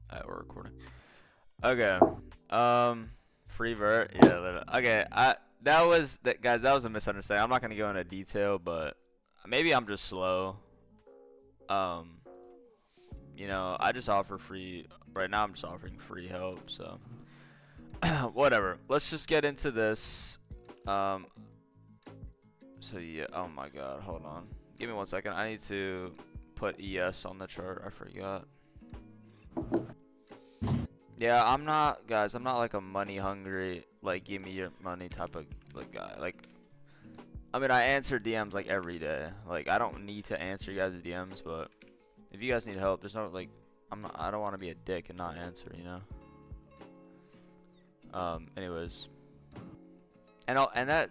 Alright, we're recording. Okay. Free vert. Yeah. Okay. That was that, guys. That was a misunderstanding. I'm not gonna go into detail, but maybe I'm just slow. Um, I just offer free. Right now, I'm just offering free help. So, whatever. Let's just get into this. Um. So yeah. Oh my God. Hold on. Give me 1 second. I need to put ES on the chart. I forgot. Yeah, I'm not, guys. I'm not like a money hungry, like give me your money type of like guy. Like, I mean, I answer DMs like every day. Like, I don't need to answer you guys' DMs, but if you guys need help, there's no like, I don't want to be a dick and not answer, you know. Anyways, and that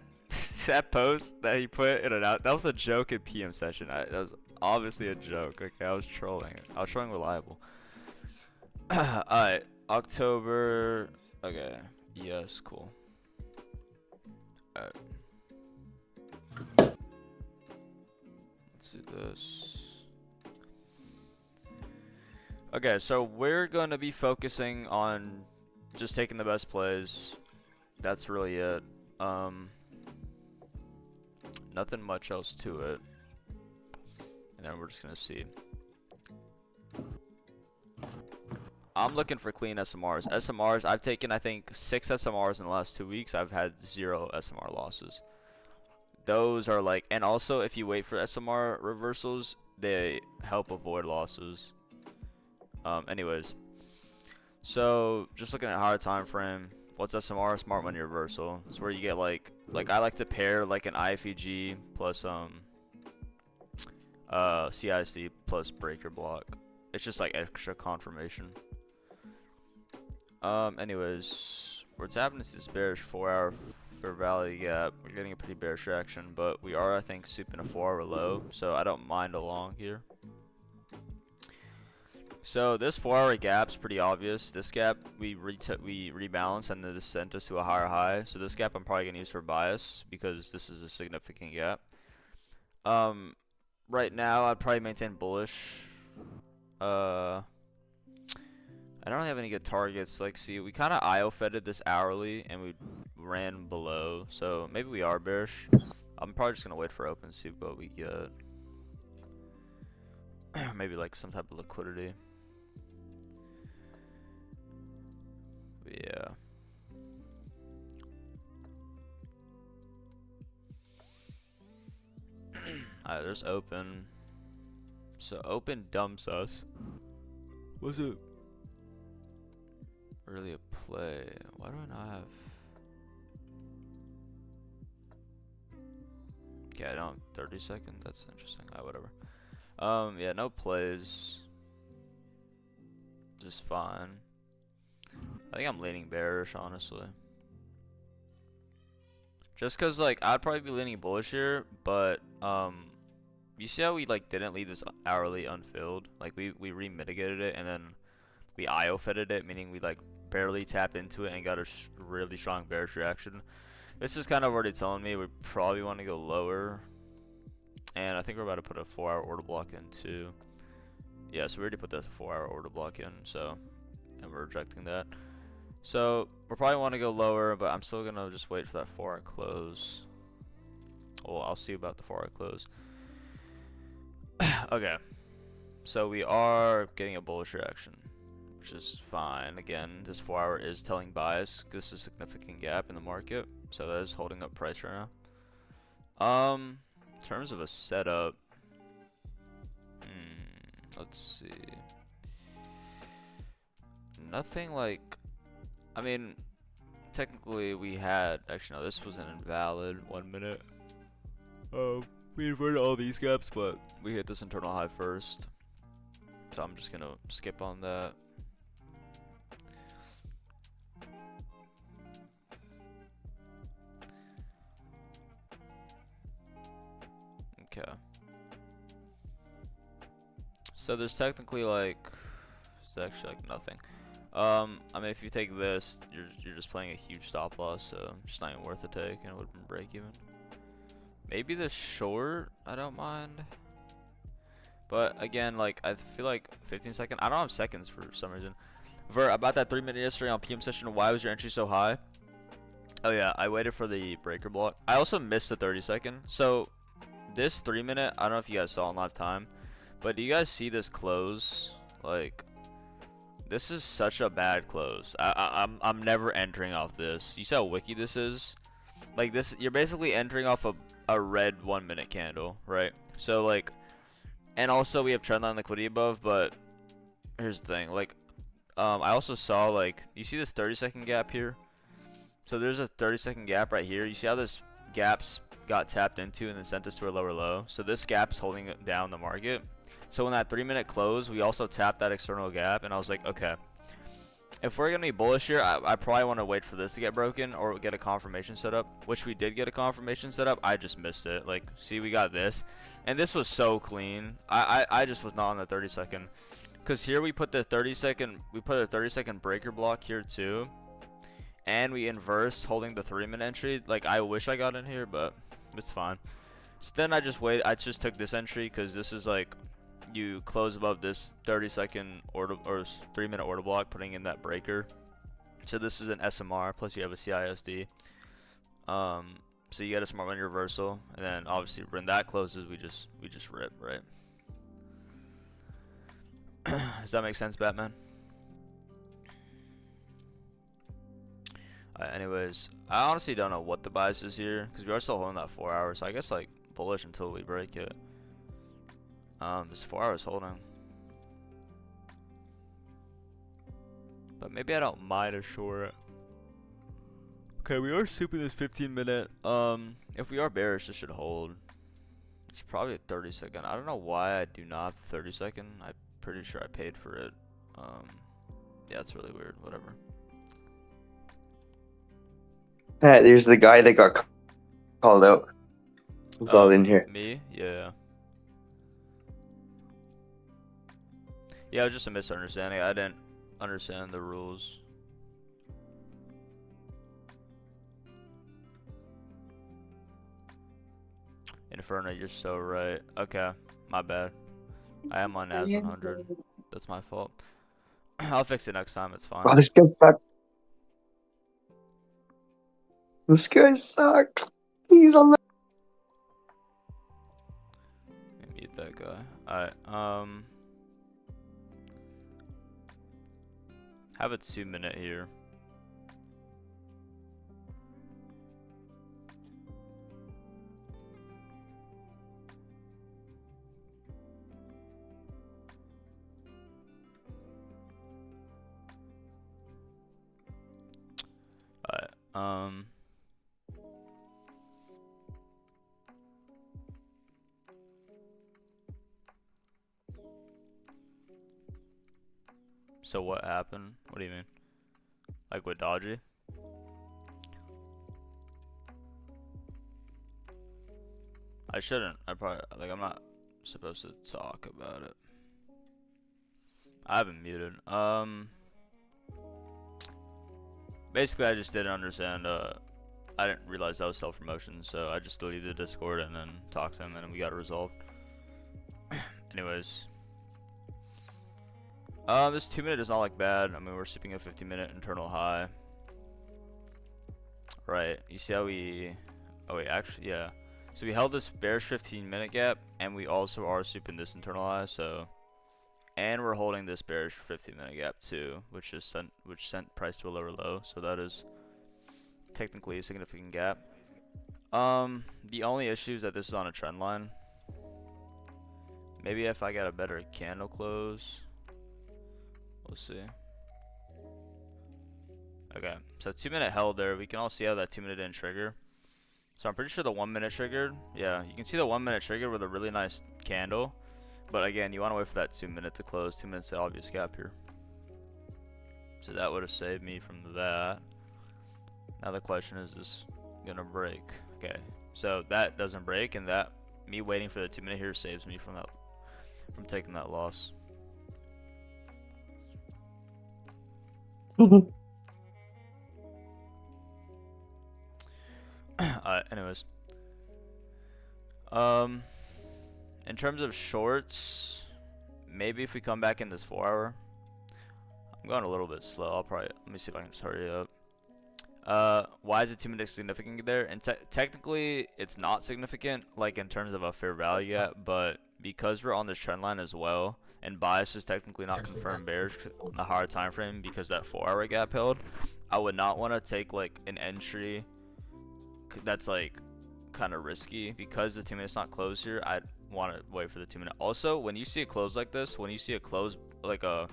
that post that he put in and out, that was a joke in PM session. That was obviously a joke. Okay, I was trolling. I was trolling reliable. Alright, October. Okay, yes, cool. Alright, let's do this. Okay, so we're going to be focusing on just taking the best plays. That's really it. Nothing much else to it. And then we're just going to see. I'm looking for clean SMRs. SMRs, I've taken, I think, 6 SMRs in the last 2 weeks. I've had 0 SMR losses. Those are like, and also if you wait for SMR reversals, they help avoid losses. Anyways, so just looking at higher time frame, what's SMR? Smart money reversal. It's where you get like I like to pair like an iFVG plus CISD plus breaker block. It's just like extra confirmation. Anyways, we're tapping into this bearish 4-hour fair value gap. We're getting a pretty bearish reaction, but we are, I think, souping a 4-hour low, so I don't mind a long here. So this 4-hour gap's pretty obvious. This gap we rebalance and then this sent us to a higher high. So this gap I'm probably gonna use for bias because this is a significant gap. Right now I'd probably maintain bullish. I don't really have any good targets. Like, see, we kind of IO fedded this hourly and we ran below, so maybe we are bearish. I'm probably just gonna wait for open, see what we get. Maybe like some type of liquidity. But yeah. Alright, there's open. So open dumps us. What's it? Really a play. Why do I not have? Okay, I don't. 30 seconds. That's interesting. Whatever. Yeah, no plays. Just fine. I think I'm leaning bearish, honestly. Just cause like I'd probably be leaning bullish here, but you see how we like didn't leave this hourly unfilled? Like we remitigated it and then we IO fedded it, meaning we like barely tapped into it and got a really strong bearish reaction. This is kind of already telling me we probably want to go lower. And I think we're about to put a 4-hour order block in too. Yeah, so we already put this 4-hour order block in, so, and we're rejecting that. So we'll probably want to go lower, but I'm still gonna just wait for that 4-hour close. Well, I'll see about the 4-hour close. Okay, so we are getting a bullish reaction, which is fine. Again, this 4-hour is telling bias. This is a significant gap in the market, so that is holding up price right now. In terms of a setup, let's see. Nothing like, I mean, technically we had, actually no, this was an invalid 1 minute. We inverted all these gaps, but we hit this internal high first. So I'm just gonna skip on that. Okay. So there's technically like, it's actually like nothing. I mean, if you take this, you're just playing a huge stop loss, so it's not even worth the take, and it would have been break even. Maybe the short, I don't mind. But again, like I feel like 15 seconds. I don't have seconds for some reason. Ver, about that 3-minute yesterday on PM session, why was your entry so high? Oh yeah, I waited for the breaker block. I also missed the 30-second. So this 3-minute, I don't know if you guys saw in live time, but do you guys see this close? Like, this is such a bad close. I'm never entering off this. You see how wiki this is? Like this, you're basically entering off a red 1-minute candle, right? So like, and also we have trendline liquidity above, but here's the thing, like, I also saw, like, you see this 30-second gap here? So there's a 30-second gap right here. You see how this gaps got tapped into and then sent us to a lower low? So this gap's holding down the market. So when that 3-minute close, we also tapped that external gap, and I was like, okay, if we're gonna be bullish here, I probably want to wait for this to get broken or get a confirmation set up, which we did get a confirmation set up. I just missed it. Like, see, we got this, and this was so clean. I just was not on the 30-second, because here we put the 30-second breaker block here too, and we inverse holding the 3-minute entry. Like, I wish I got in here, but it's fine. So then I just took this entry because this is like, you close above this 30-second order or 3-minute order block, putting in that breaker. So this is an SMR plus you have a CISD. So you get a smart money reversal, and then obviously when that closes, we just rip, right? Does that make sense, Batman? Anyways, I honestly don't know what the bias is here because we are still holding that 4 hours. So I guess like bullish until we break it. This 4 hours holding, but maybe I don't mind a short. Okay, we are souping this 15-minute. If we are bearish, this should hold. It's probably a 30-second. I don't know why I do not have the 30-second. I'm pretty sure I paid for it. Yeah, it's really weird. Whatever. There's the guy that got called out. Who's all in here? Me? Yeah. Yeah, it was just a misunderstanding. I didn't understand the rules. Inferno, you're so right. Okay, my bad. I am on NAS 100. That's my fault. I'll fix it next time. It's fine. Oh, this guy sucks. This guy sucks. He's on the. Let me mute that guy. Alright, have a 2-minute here. Alright, so what happened? What do you mean? Like with Dodgy? I shouldn't. I probably, like, I'm not supposed to talk about it. I haven't muted. Basically I just didn't understand, I didn't realize that was self-promotion, so I just deleted the Discord and then talked to him and we got it resolved. Anyways. This 2-minute is not like bad. I mean, we're sipping a 50-minute internal high. Right, you see how we, oh wait, actually, yeah. So we held this bearish 15-minute gap, and we also are souping this internal high, so. And we're holding this bearish 15-minute gap too, which sent price to a lower low, so that is technically a significant gap. The only issue is that this is on a trend line. Maybe if I get a better candle close, we'll see. Okay, so 2-minute held there. We can all see how that 2-minute didn't trigger. So I'm pretty sure the 1-minute triggered. Yeah, you can see the 1-minute trigger with a really nice candle. But again, you want to wait for that 2-minute to close. 2 minutes the obvious gap here. So that would have saved me from that. Now the question is this gonna break? Okay, so that doesn't break, and that me waiting for the 2-minute here saves me from that, from taking that loss. Anyways, in terms of shorts, maybe if we come back in this 4 hour, I'm I'm going a little bit slow. I'll probably, let me see if I can just hurry up. Why is the 2 minute significant there? And technically, it's not significant, like in terms of a fair value yet, but because we're on this trend line as well, and bias is technically not confirmed bearish on the higher time frame because that 4-hour gap held, I would not want to take like an entry that's like kind of risky because the 2 minutes not closed here. I'd want to wait for the 2 minute. Also, when you see a close like this, when you see a close like a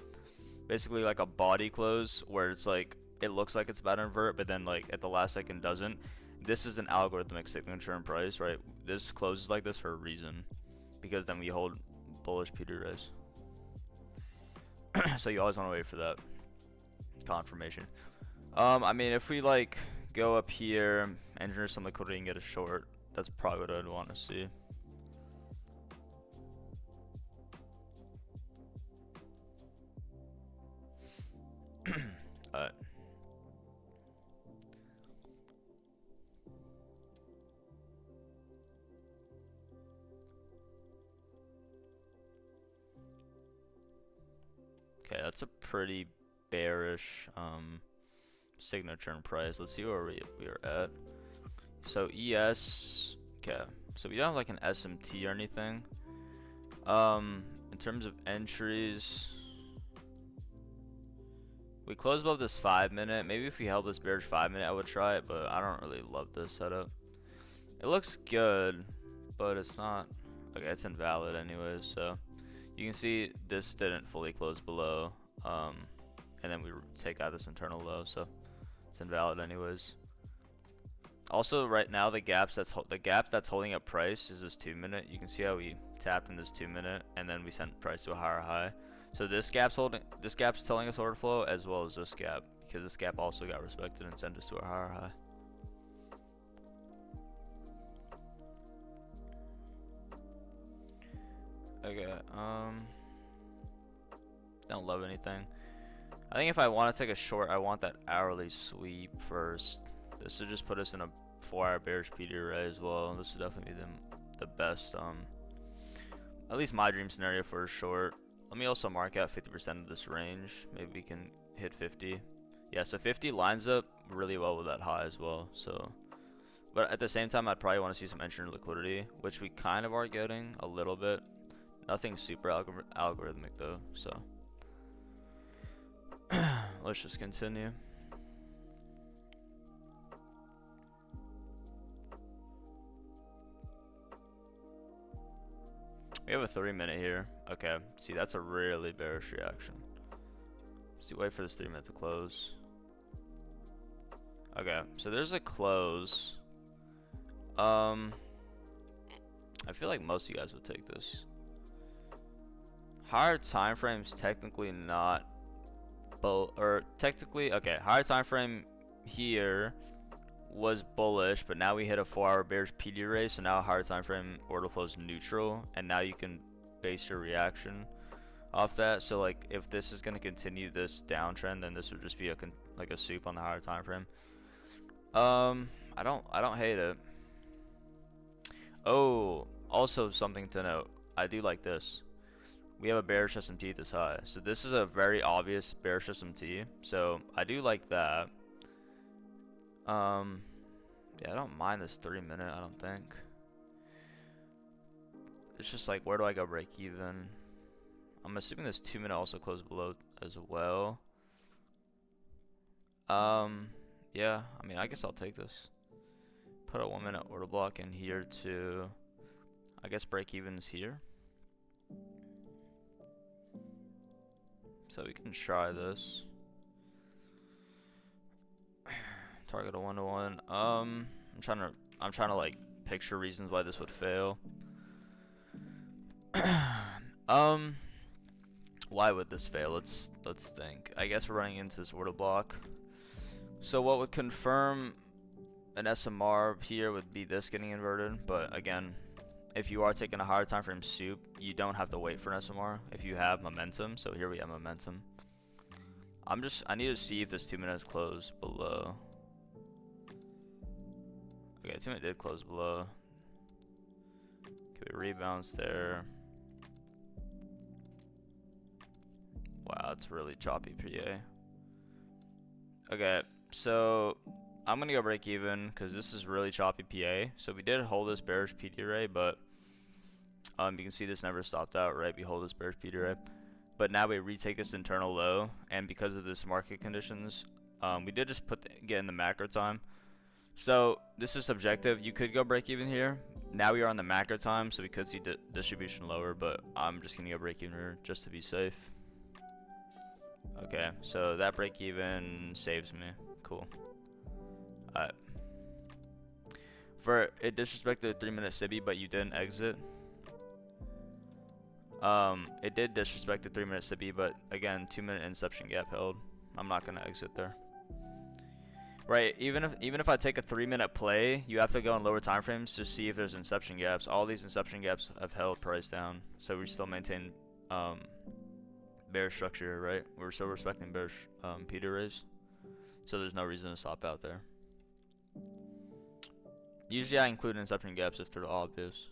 basically like a body close where it's like it looks like it's about to invert, but then like at the last second doesn't, this is an algorithmic signature in price, right? This closes like this for a reason, because then we hold bullish PD raise. So you always want to wait for that confirmation. I mean, if we like go up here, engineer some liquidity and get a short, that's probably what I'd want to see. Alright. Okay, that's a pretty bearish signature in price. Let's see where we are at. So ES, okay. So we don't have like an SMT or anything. In terms of entries, we close above this 5 minute. Maybe if we held this bearish 5 minute, I would try it, but I don't really love this setup. It looks good, but it's not. Okay, it's invalid anyways. So you can see this didn't fully close below, and then we take out this internal low, so it's invalid anyways. Also, right now the gap that's holding up price is this 2 minute. You can see how we tapped in this 2 minute, and then we sent price to a higher high. So this gap's telling us order flow, as well as this gap, because this gap also got respected and sent us to a higher high. Okay, don't love anything. I think if I want to take a short, I want that hourly sweep first. This would just put us in a 4-hour bearish PD array as well. This would definitely be the best, at least my dream scenario for a short. Let me also mark out 50% of this range. Maybe we can hit 50. Yeah, so 50 lines up really well with that high as well. So, but at the same time, I'd probably want to see some entry liquidity, which we kind of are getting a little bit. Nothing super algorithmic though, so let's just continue. We have a 3 minute here. Okay, see, that's a really bearish reaction. Let's wait for this 3 minute to close. Okay, so there's a close. I feel like most of you guys would take this. Higher time frames technically not okay, higher time frame here was bullish, but now we hit a 4-hour bearish PD ray, so now higher time frame order flow is neutral, and now you can base your reaction off that. So like if this is going to continue this downtrend, then this would just be like a soup on the higher time frame. I don't hate it. Oh, also something to note, I do like this. We have a bearish SMT this high, so this is a very obvious bearish SMT, so I do like that. Yeah, I don't mind this 3 minute, I don't think. It's just like, where do I go break even? I'm assuming this 2 minute also closed below as well. Yeah, I mean, I guess I'll take this. Put a 1 minute order block in here to, I guess, break evens here. So we can try this. Target a 1-to-1. I'm trying to like picture reasons why this would fail. Why would this fail? Let's think. I guess we're running into this order block. So what would confirm an SMR here would be this getting inverted, but again, if you are taking a higher time frame soup, you don't have to wait for an SMR if you have momentum. So here we have momentum. I need to see if this 2 minutes closed below. Okay, 2 minute did close below. Okay, we rebounds there. Wow, it's really choppy PA. Okay, so I'm gonna go break even because this is really choppy PA. So we did hold this bearish PD array, but you can see this never stopped out, right? We hold this bearish PD array, but now we retake this internal low, and because of this market conditions, we did just get in the macro time. So this is subjective. You could go break even here. Now we are on the macro time, so we could see distribution lower, but I'm just gonna go break even here just to be safe. Okay, so that break even saves me. Cool. Alright. For it disrespected the 3-minute SIBI, but you didn't exit. It did disrespect the 3-minute SIBI, but again, 2-minute inception gap held. I'm not gonna exit there. Right, even if I take a 3-minute play, you have to go in lower time frames to see if there's inception gaps. All these inception gaps have held price down, so we still maintain bearish structure, right? We're still respecting bearish Peter rays, so there's no reason to stop out there. Usually I include inception gaps if they're obvious.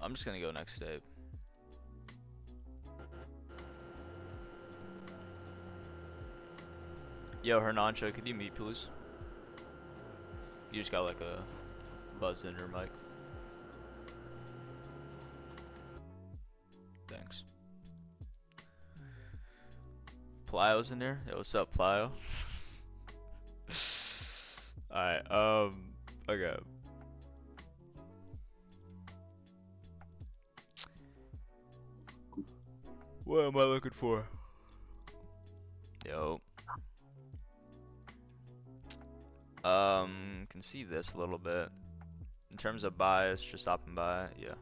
I'm just gonna go next tape. Yo, Hernancho, could you mute, please? You just got like a buzz in your mic. Thanks. Plyo's in there. Yo, what's up, Plyo? Alright, okay. What am I looking for? Yo. Can see this a little bit. In terms of bias, just stopping by. Yeah.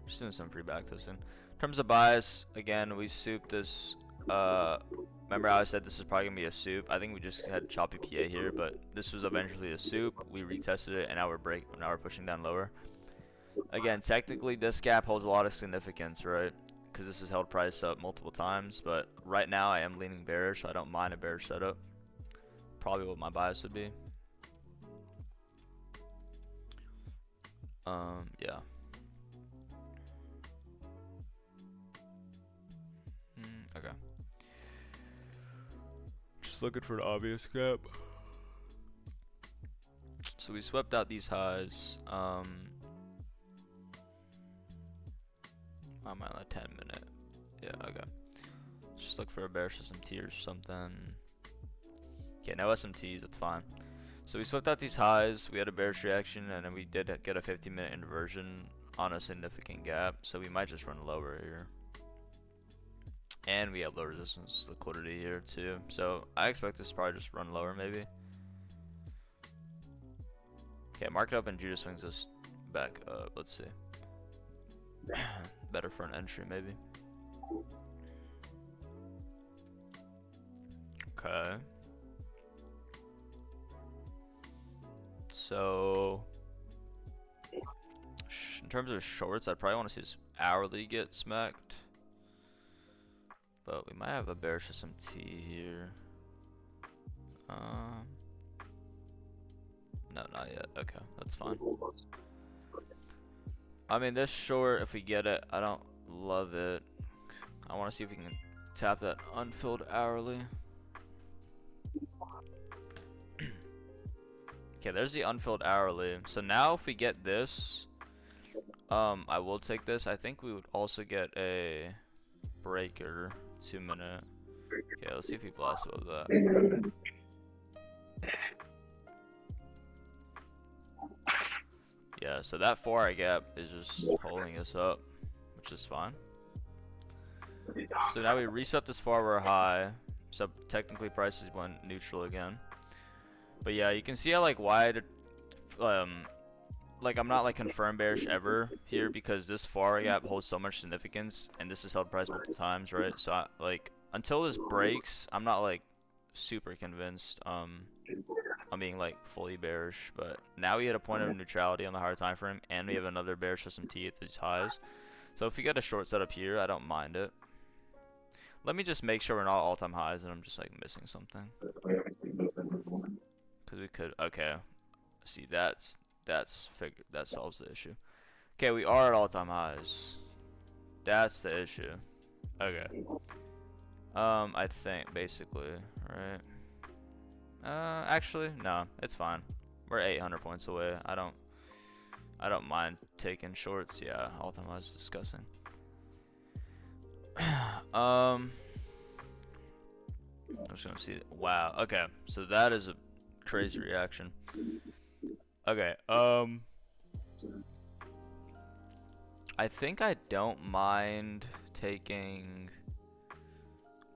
Just doing some free backtesting. In terms of bias, again, we souped this. Remember how I said this is probably gonna be a soup? I think we just had choppy PA here, but this was eventually a soup. We retested it, and now we're pushing down lower. Again, technically, this gap holds a lot of significance, right? Because this has held price up multiple times, but right now I am leaning bearish, so I don't mind a bearish setup. Probably what my bias would be. Yeah. Okay. Just looking for an obvious gap. So we swept out these highs. I'm on a 10-minute. Yeah, okay. Just look for a bearish SMT or something. Yeah, no SMTs, that's fine. So we swept out these highs, we had a bearish reaction, and then we did get a 50-minute inversion on a significant gap. So we might just run lower here. And we have low resistance liquidity here too. So I expect this to probably just run lower maybe. Okay, market open, Judah swings us back up. Let's see. Better for an entry maybe. Okay. So in terms of shorts, I'd probably want to see this hourly get smacked. But we might have a bearish SMT here. No, not yet. Okay, that's fine. I mean, this short, if we get it, I don't love it. I want to see if we can tap that unfilled hourly. Okay, there's the unfilled hourly. So now if we get this, I will take this. I think we would also get a breaker 2-minute. Okay, let's see if we blast above that. Yeah, so that 4-hour gap is just holding us up, which is fine. So now we reswept this 4-hour high, so technically prices went neutral again. But yeah, you can see how like wide, like I'm not like confirmed bearish ever here because this 4-hour gap holds so much significance, and this has held price multiple times, right? So like until this breaks, I'm not like super convinced. I'm being like fully bearish, but now we hit a point of neutrality on the higher time frame, and we have another bearish SMT at these highs. So if we get a short setup here, I don't mind it. Let me just make sure we're not all-time highs and I'm just like missing something. Because we could, okay. See, that solves the issue. Okay, we are at all-time highs. That's the issue. Okay. I think basically, right? Actually, no, it's fine. We're 800 points away. I don't mind taking shorts. Yeah, all-time highs is discussing. I'm just gonna see. Wow. Okay, so that is a crazy reaction. Okay. I think I don't mind taking.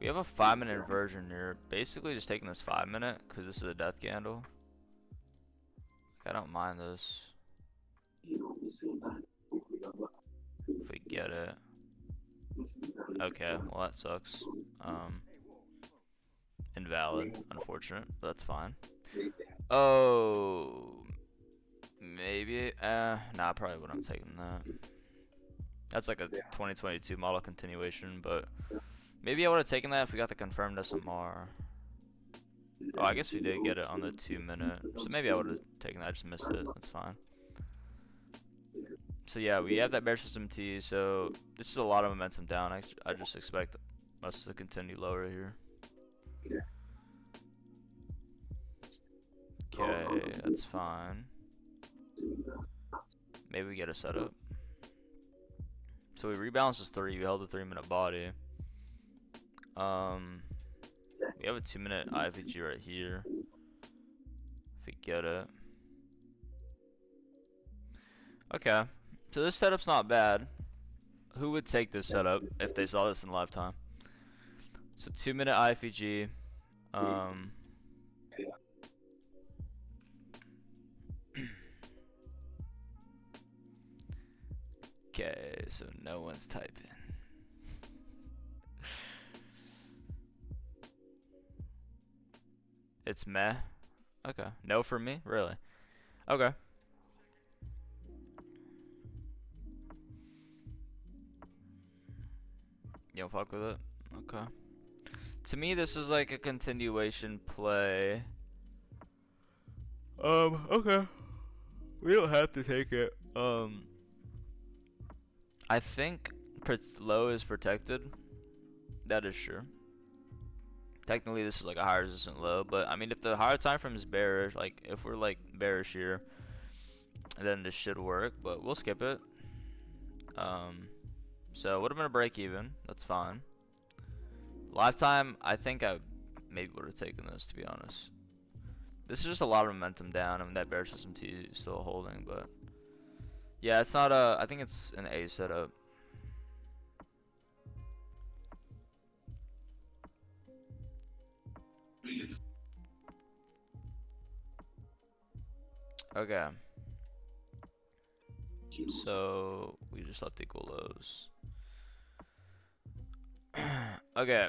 We have a 5-minute inversion here. Basically, just taking this 5-minute because this is a death candle. I don't mind this. If we get it. Okay, well that sucks. Invalid, unfortunate, but that's fine. Oh, maybe. Nah, I probably wouldn't have taken that. That's like a 2022 model continuation, but maybe I would have taken that if we got the confirmed SMR. Oh, I guess we did get it on the 2-minute, so maybe I would have taken that. I just missed it. That's fine. So yeah, we have that bear system T. So this is a lot of momentum down. I just expect us to continue lower here. Okay, that's fine. Maybe we get a setup. So we rebalanced this 3. We held the 3-minute body. We have a 2-minute iFVG right here. If we get it. Okay. So this setup's not bad. Who would take this setup if they saw this in live time? So 2-minute iFVG. Okay, so no one's typing. It's meh. Okay. No for me? Really? Okay. You don't fuck with it? Okay. To me, this is like a continuation play. Okay. We don't have to take it. I think low is protected. That is true. Technically, this is like a high resistant low, but I mean, if the higher time frame is bearish, like if we're like bearish here, then this should work. But we'll skip it. So would have been a break even. That's fine. Lifetime, I think I maybe would have taken this, to be honest. This is just a lot of momentum down. I mean, that bear system T is still holding, but yeah, it's not a. I think it's an A setup. Okay. So we just left equal lows. Okay.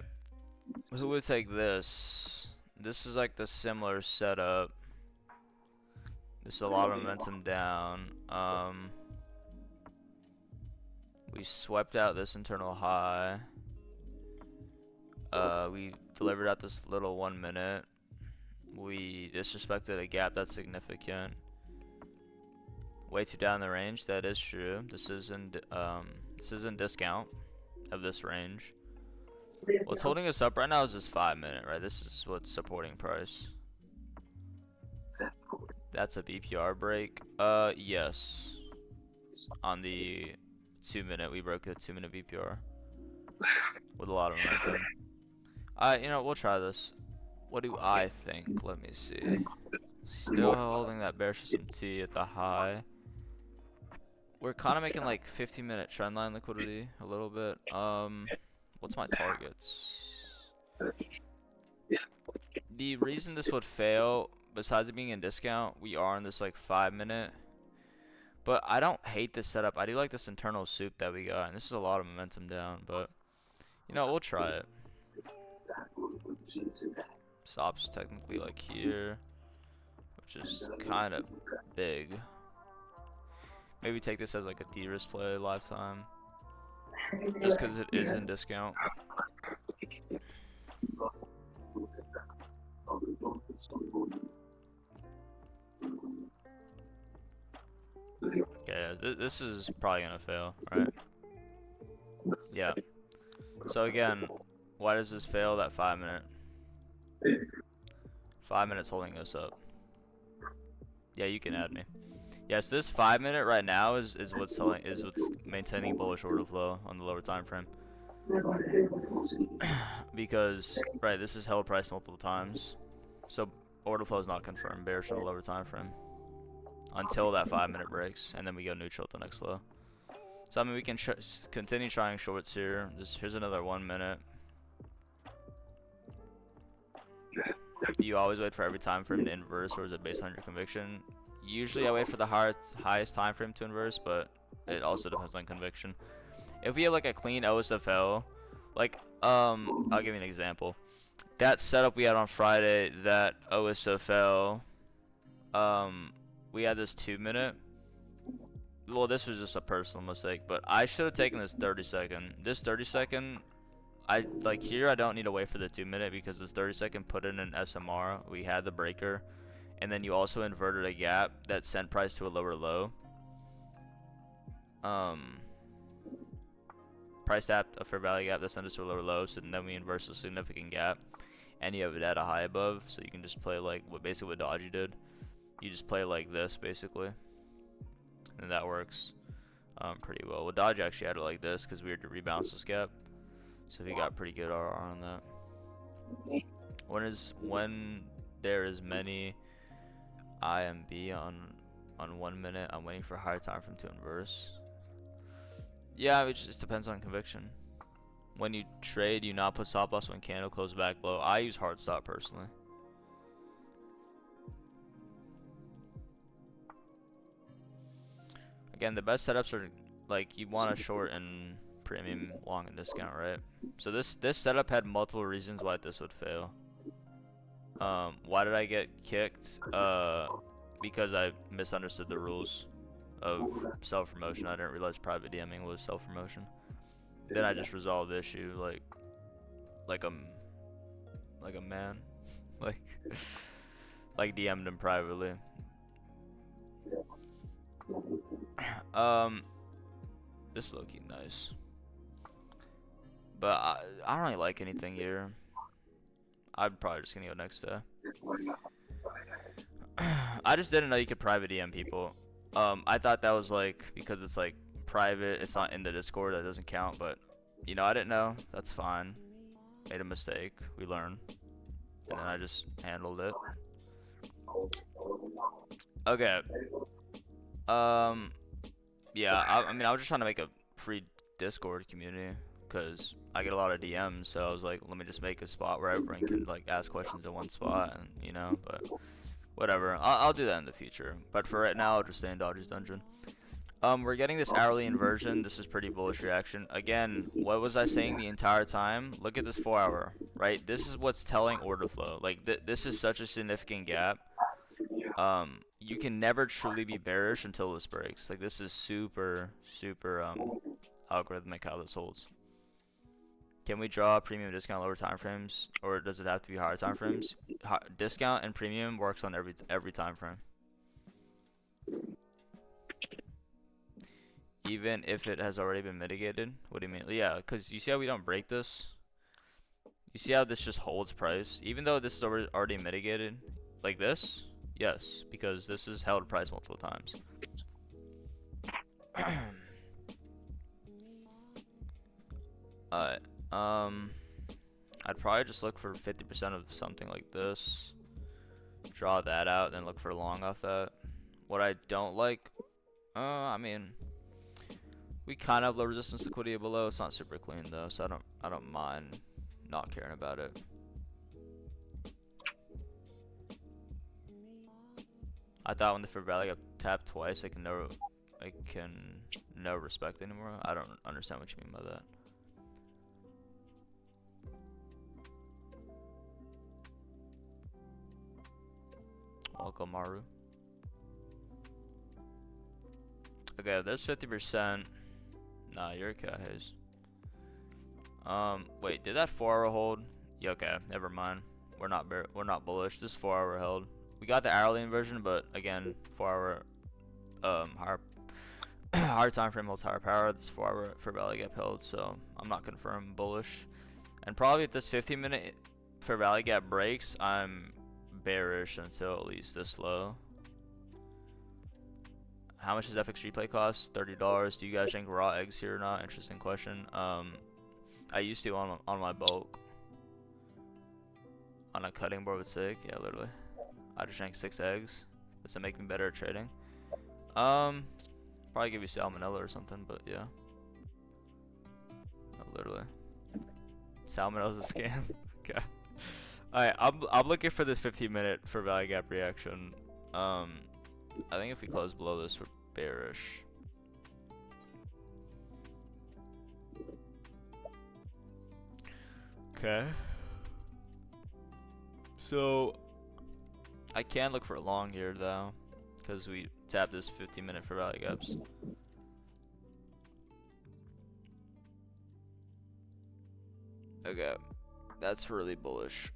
Who would take this? This is like the similar setup. This is a lot of momentum down. We swept out this internal high. We delivered out this little 1-minute. We disrespected a gap that's significant. Way too down the range. That is true. This is in discount of this range. What's holding us up right now is this 5-minute, right? This is what's supporting price. That's a BPR break. Yes. On the 2-minute, we broke a 2-minute BPR with a lot of momentum. We'll try this. What do I think? Let me see. Still holding that bear system T at the high. We're kind of making like 15-minute trendline liquidity a little bit. What's my targets? The reason this would fail, besides it being in discount, we are in this like 5-minute. But I don't hate this setup. I do like this internal soup that we got, and this is a lot of momentum down. But we'll try it. Stop's technically like here, which is kind of big. Maybe take this as like a de-risk play lifetime, just because it is in discount. This is probably gonna fail, right? Yeah. So again, why does this fail that 5 minute? 5 minutes holding us up. Yeah, you can add me. Yes, this 5 minute right now is what's maintaining bullish order flow on the lower time frame. Because right, this is held price multiple times, so order flow is not confirmed bearish on the lower time frame until that 5 minute breaks, and then we go neutral at the next low. So I mean, we can continue trying shorts here. Here's another 1 minute. Do you always wait for every time frame to inverse, or is it based on your conviction? Usually I wait for the highest time frame to inverse, but it also depends on conviction. If we have like a clean OSFL, like I'll give you an example. That setup we had on Friday, that OSFL, we had this 2 minute. Well, this was just a personal mistake, but I should have taken this 30-second. This 30-second, I like here. I don't need to wait for the 2 minute because this 30-second put in an SMR. We had the breaker, and then you also inverted a gap that sent price to a lower low. Price tapped a fair value gap that sent us to a lower low, so then we inverse a significant gap, and you have it at a high above. So you can just play like basically what Dodgy did. You just play like this basically, and that works pretty well. Well, Dodge actually had it like this because we had to rebalance this gap, so we got pretty good RR on that. When there is many IMB on 1 minute, I'm waiting for a higher time frame to inverse. Yeah, it just depends on conviction. When you trade, you not put stop loss when candle close back low. I use hard stop personally. Again, the best setups are like you want to short and premium, long, and discount, right? So this setup had multiple reasons why this would fail. Why did I get kicked? Because I misunderstood the rules of self-promotion. I didn't realize private DMing was self-promotion. Then I just resolved the issue like a man, like DM'd him privately. This is looking nice, but I don't really like anything here. I'm probably just gonna go next day. I just didn't know you could private DM people. I thought that was like because it's like private, it's not in the Discord, that doesn't count. But you know, I didn't know. That's fine. Made a mistake. We learn, and then I just handled it. Okay. Yeah. I mean, I was just trying to make a free Discord community because I get a lot of DMs. So I was like, let me just make a spot where everyone can like ask questions in one spot, and you know, but. Whatever, I'll do that in the future. But for right now, I'll just stay in Dodger's Dungeon. We're getting this hourly inversion. This is pretty bullish reaction. Again, what was I saying the entire time? Look at this 4 hour, right? This is what's telling order flow. Like, this is such a significant gap. You can never truly be bearish until this breaks. Like, this is super, super, algorithmic how this holds. Can we draw premium discount lower time frames, or does it have to be higher time frames? Discount and premium works on every time frame, even if it has already been mitigated. What do you mean? Yeah, because you see how we don't break this. You see how this just holds price, even though this is already mitigated, like this. Yes, because this is held price multiple times. Alright. I'd probably just look for 50% of something like this. Draw that out, then look for long off that. What I don't like, I mean, we kind of have low resistance liquidity below. It's not super clean though, so I don't mind not caring about it. I thought when the fair value got tapped twice, I can no respect anymore. I don't understand what you mean by that. Welcome, Maru. Okay, there's 50%. Nah, you're okay, Hayes. Wait, did that 4 hour hold? Yeah, okay, never mind. We're not bullish. This 4 hour held. We got the hourly inversion, but again, 4 hour higher Hard time frame holds higher power. This 4 hour for Valley Gap held, so I'm not confirmed bullish. And probably if this 15-minute for Valley Gap breaks, I'm bearish until at least this low. How much does FX replay cost? $30. Do you guys drink raw eggs here or not? Interesting question. I used to on my bulk. On a cutting board with SIG, yeah, literally. I just drank 6 eggs. Does it make me better at trading? Probably give you salmonella or something, but yeah. No, literally. Salmonella's a scam. Okay. Alright, I'm looking for this 15-minute for Valley Gap reaction. I think if we close below this, we're bearish. Okay. So I can look for a long here though, because we tapped this 15-minute for Valley Gaps. Okay, that's really bullish.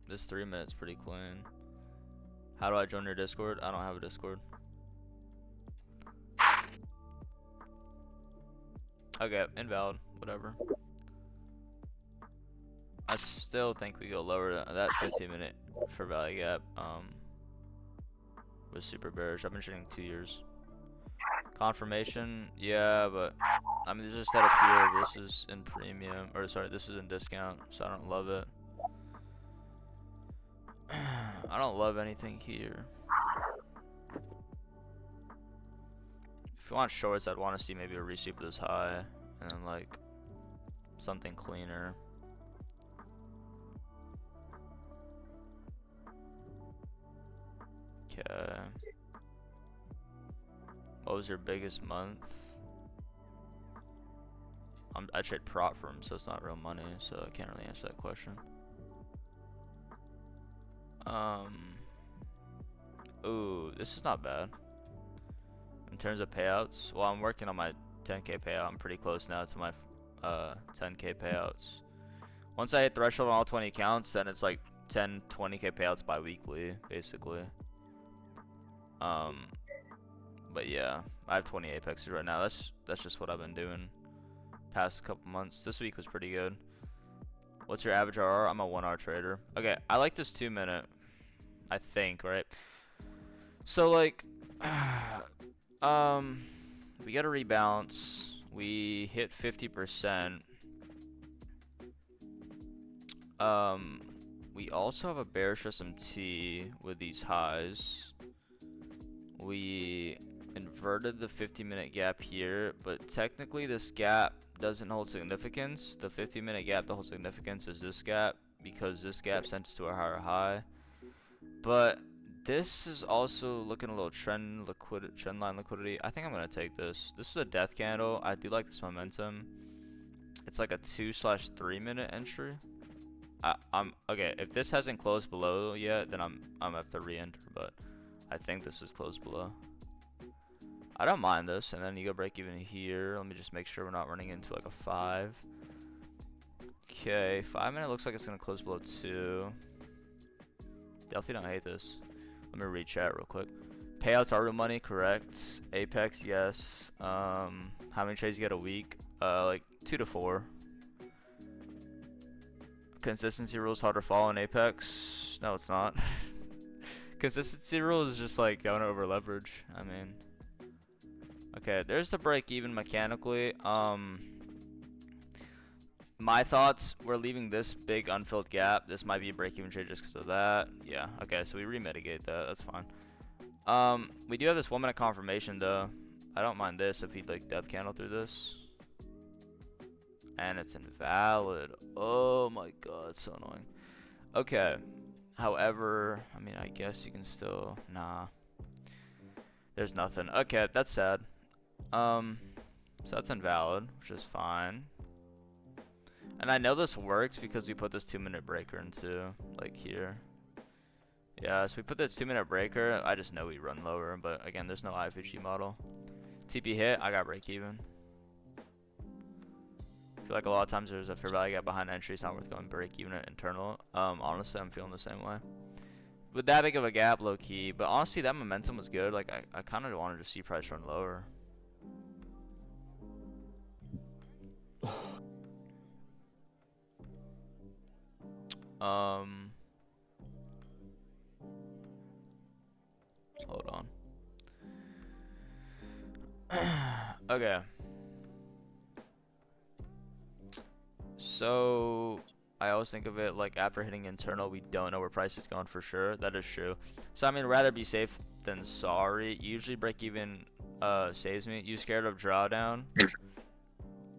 This 3 minutes pretty clean. How do I join your Discord? I don't have a Discord. Okay, invalid. Whatever. I still think we go lower. That 15-minute for Valley Gap was super bearish. I've been trading 2 years. Confirmation, yeah, but I mean, there's a setup here. This is in premium, or sorry, this is in discount, so I don't love it. I don't love anything here. If you want shorts, I'd want to see maybe a resweep this high, and then like something cleaner. Okay. What was your biggest month? I trade prop for him, so it's not real money, so I can't really answer that question. Ooh, this is not bad. In terms of payouts, well, I'm working on my 10K payout. I'm pretty close now to my 10K payouts. Once I hit threshold on all 20 accounts, then it's like 10, 20K payouts bi-weekly, basically. But yeah, I have 20 apexes right now. That's just what I've been doing past couple months. This week was pretty good. What's your average RR? I'm a 1 hour trader. Okay, I like this 2 minute, I think, right? So like, we got a rebalance. We hit 50%. We also have a bearish SMT with these highs. We inverted the 50-minute gap here, but technically this gap doesn't hold significance. The 50-minute gap that holds significance is this gap, because this gap sent us to a higher high. But this is also looking a little trend line liquidity. I think I'm gonna take this. This is a death candle. I do like this momentum. It's like a 2/3 minute entry. I'm okay. If this hasn't closed below yet, then I'm have to re-enter. But I think this is closed below. I don't mind this, and then you go break even here. Let me just make sure we're not running into like a 5. Okay, 5 minute looks like it's gonna close below 2. Definitely don't hate this. Let me read chat real quick. Payouts are real money, correct? Apex, yes. How many trades you get a week? Like 2 to 4. Consistency rules hard to follow in Apex. No, it's not. Consistency rule is just like going over leverage. I mean, okay, there's the break even mechanically. My thoughts, we're leaving this big unfilled gap. This might be a break even trade just because of that. Yeah, okay, so we remitigate that. That's fine. We do have this 1 minute confirmation though. I don't mind this if he'd like death candle through this. And it's invalid. Oh my god, it's so annoying. Okay. However, I mean, I guess you can still, nah. There's nothing. Okay, that's sad. So that's invalid, which is fine. And I know this works because we put this 2 minute breaker into, like, here. Yeah, so we put this 2 minute breaker. I just know we run lower, but again, there's no iFVGS model. TP hit, I got break even. I feel like a lot of times there's a fair value gap behind entry. It's not worth going break even at internal. Honestly, I'm feeling the same way. with that big of a gap, low key. But honestly, that momentum was good. Like I kind of wanted to see price run lower. Hold on. Okay. So I always think of it like after hitting internal, we don't know where price is going for sure. That is true. So I mean, rather be safe than sorry. Usually break even saves me. You scared of drawdown?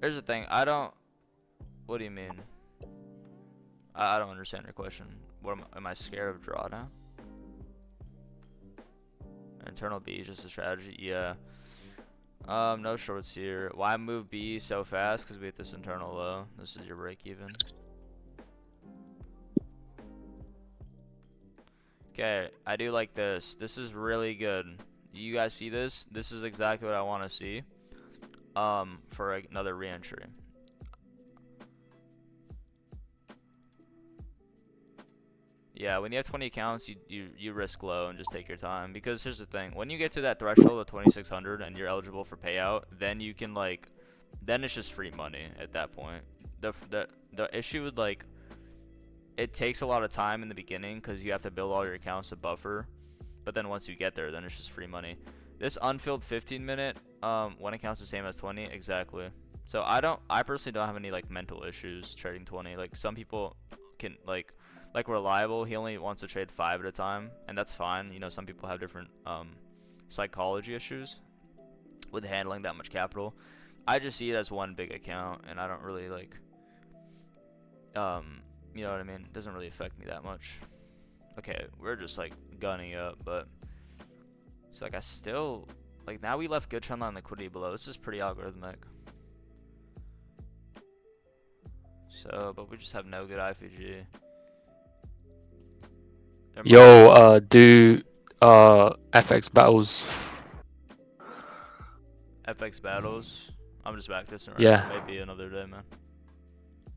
Here's the thing. I don't. What do you mean? I don't understand your question. What am I scared of drawdown? Internal B is just a strategy. Yeah. No shorts here. Why move B so fast? Because we hit this internal low. This is your break even. Okay, I do like this. This is really good. You guys see this? This is exactly what I want to see. For another re-entry. Yeah, when you have 20 accounts, you risk low and just take your time. Because here's the thing: when you get to that threshold of 2,600 and you're eligible for payout, then you can like, then it's just free money at that point. The issue with like, it takes a lot of time in the beginning because you have to build all your accounts to buffer. But then once you get there, then it's just free money. This unfilled 15-minute, one account's the same as 20 exactly. So I personally don't have any like mental issues trading 20. Like some people can like Reliable, he only wants to trade 5 at a time, and that's fine. You know, some people have different psychology issues with handling that much capital. I just see it as one big account, and I don't really like you know what I mean? It doesn't really affect me that much. Okay, we're just like gunning up, but it's like I still like now we left good trendline liquidity below. This is pretty algorithmic. So, but we just have no good iFVG. Yo, do FX battles. FX battles. I'm just back this right Yeah. now. Maybe another day, man.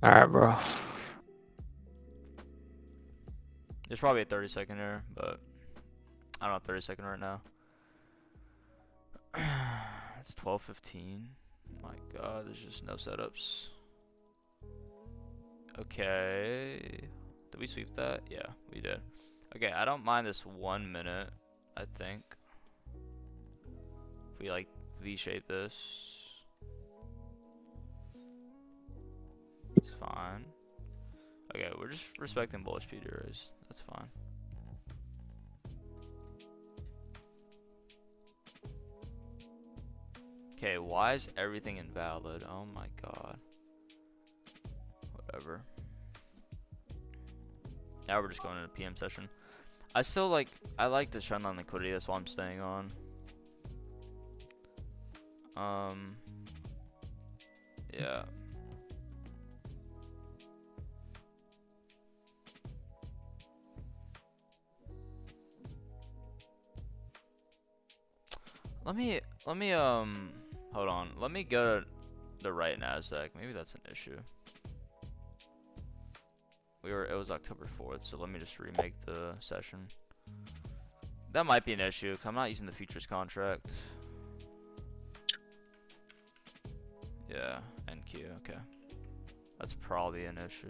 Alright, bro. There's probably a 30-second here, but I don't have 30-second right now. It's 12:15. My God, there's just no setups. Okay. Did we sweep that? Yeah, we did. Okay, I don't mind this 1 minute, I think. If we like V-shape this. It's fine. Okay, we're just respecting bullish PDRs. That's fine. Okay, why is everything invalid? Oh my God. Whatever. Now we're just going into PM session. I like this trend line liquidity. That's why I'm staying on. Yeah. Let me hold on. Let me go to the right NASDAQ. Maybe that's an issue. It was October 4th, so let me just remake the session. That might be an issue because I'm not using the futures contract. Yeah, NQ, okay. That's probably an issue.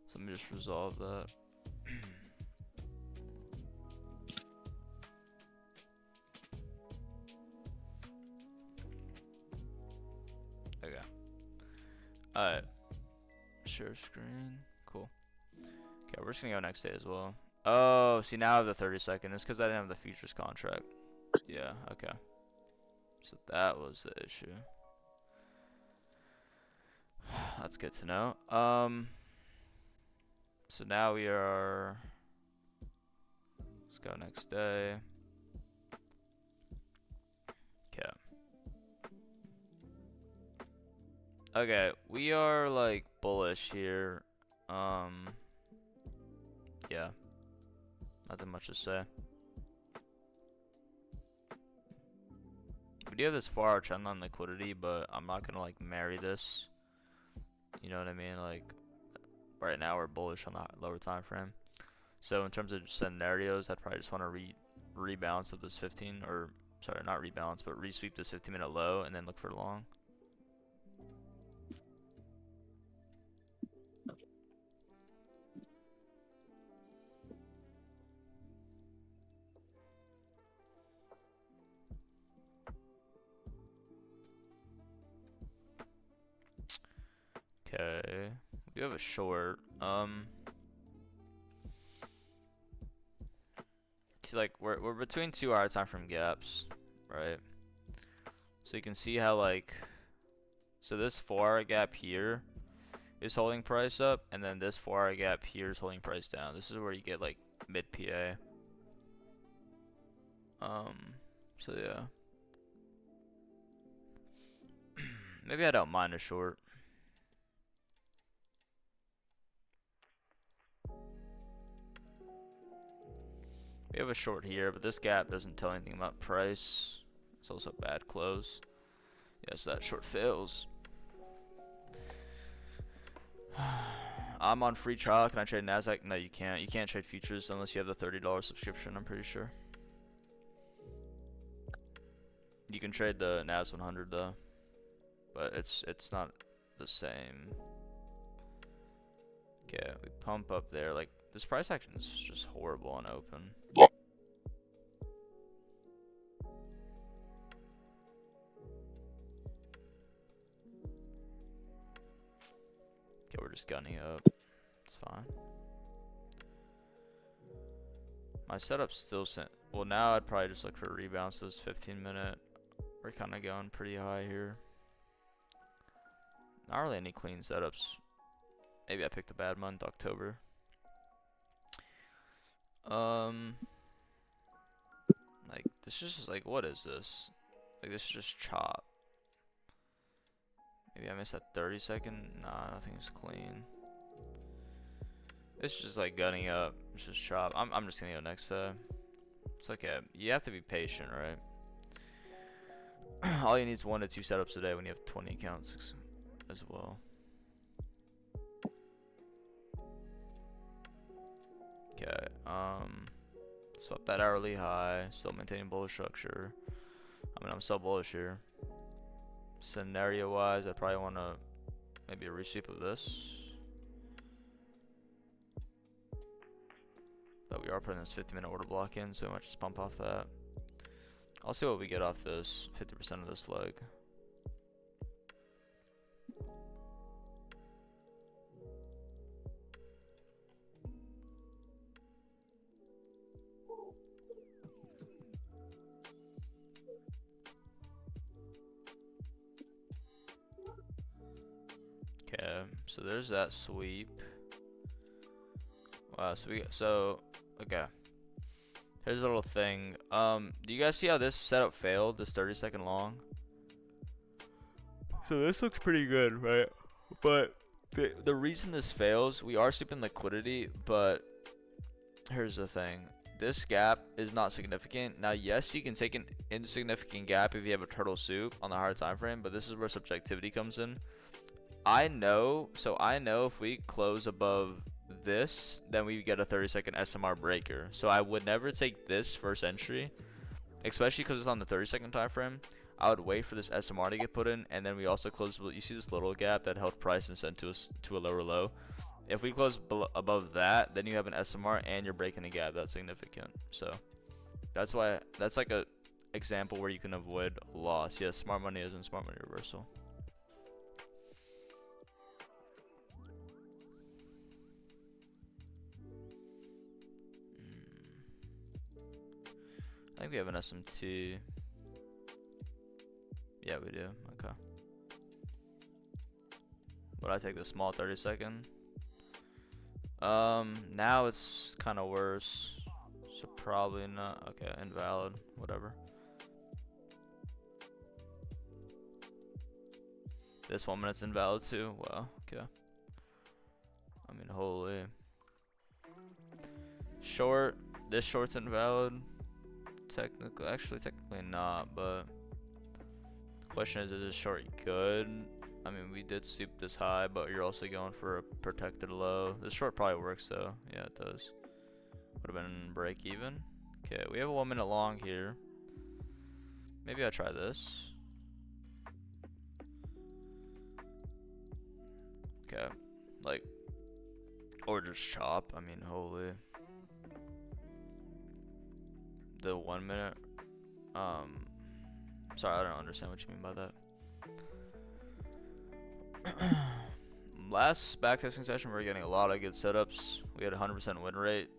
So let me just resolve that. Okay. Alright. Share screen. Cool. Okay, we're just gonna go next day as well. Oh, see now I have the 30-second. It's because I didn't have the futures contract. Yeah, okay. So that was the issue. That's good to know. So now we are. Let's go next day. Okay. Okay, we are like bullish here. Yeah. Nothing much to say. We do have this 4-hour trend line liquidity, but I'm not gonna like marry this. You know what I mean? Like right now we're bullish on the lower time frame. So in terms of scenarios, I'd probably just want to rebalance of this 15, or sorry, not rebalance, but resweep this 15-minute low and then look for long. Okay, we have a short. See, like we're between 2 hour time frame gaps, right? So you can see how like, so this 4 hour gap here is holding price up, and then this 4 hour gap here is holding price down. This is where you get like mid PA. So yeah, maybe I don't mind a short. We have a short here, but this gap doesn't tell anything about price. It's also a bad close. Yes, that short fails. I'm on free trial. Can I trade NASDAQ? No, you can't. You can't trade futures unless you have the $30 subscription, I'm pretty sure. You can trade the NAS 100 though, but it's not the same. Okay, we pump up there. Like, this price action is just horrible on open. Okay, we're just gunning up. It's fine. My setup's still sent. Well, now I'd probably just look for a rebalance this 15-minute. We're kind of going pretty high here. Not really any clean setups. Maybe I picked a bad month, October. Like, this is just like, what is this? Like, this is just chop. Maybe I missed that 30-second. Nah, nothing's clean. It's just like gunning up. It's just chop. I'm just gonna go next time. It's okay. You have to be patient, right? All you need is 1 to 2 setups a day when you have 20 accounts as well. Okay. Swap that hourly high. Still maintaining bullish structure. I mean, I'm so bullish here. Scenario wise, I probably want to maybe a resweep of this. But we are putting this 50-minute order block in, so we might just pump off that. I'll see what we get off this 50% of this leg. Okay, so there's that sweep. Wow, okay. Here's a little thing. Do you guys see how this setup failed? This 30-second long. So this looks pretty good, right? But the reason this fails, we are sweeping liquidity, but here's the thing. This gap is not significant. Now, yes, you can take an insignificant gap if you have a turtle soup on the higher time frame, but this is where subjectivity comes in. I know if we close above this, then we get a 30-second SMR breaker. So I would never take this first entry, especially because it's on the 30-second time frame. I would wait for this SMR to get put in, and then we also close. You see this little gap that held price and sent to us to a lower low. If we close above that, then you have an SMR and you're breaking a gap. That's significant. So that's why that's like a example where you can avoid loss. Yes, smart money isn't smart money reversal. I think we have an SMT. Yeah, we do. Okay. Would I take the small 30-second? Now it's kind of worse. So probably not. Okay, invalid. Whatever. This 1 minute's invalid too. Wow. Okay. I mean, holy. Short. This short's invalid. Technically not, but the question is this short good? I mean, we did soup this high, but you're also going for a protected low. This short probably works though. Yeah, it does. Would have been break even. Okay, we have a 1 minute long here. Maybe I'll try this. Okay, like, or just chop. I mean, holy. The 1 minute. Sorry, I don't understand what you mean by that. Last backtesting session, we were getting a lot of good setups. We had a 100% win rate.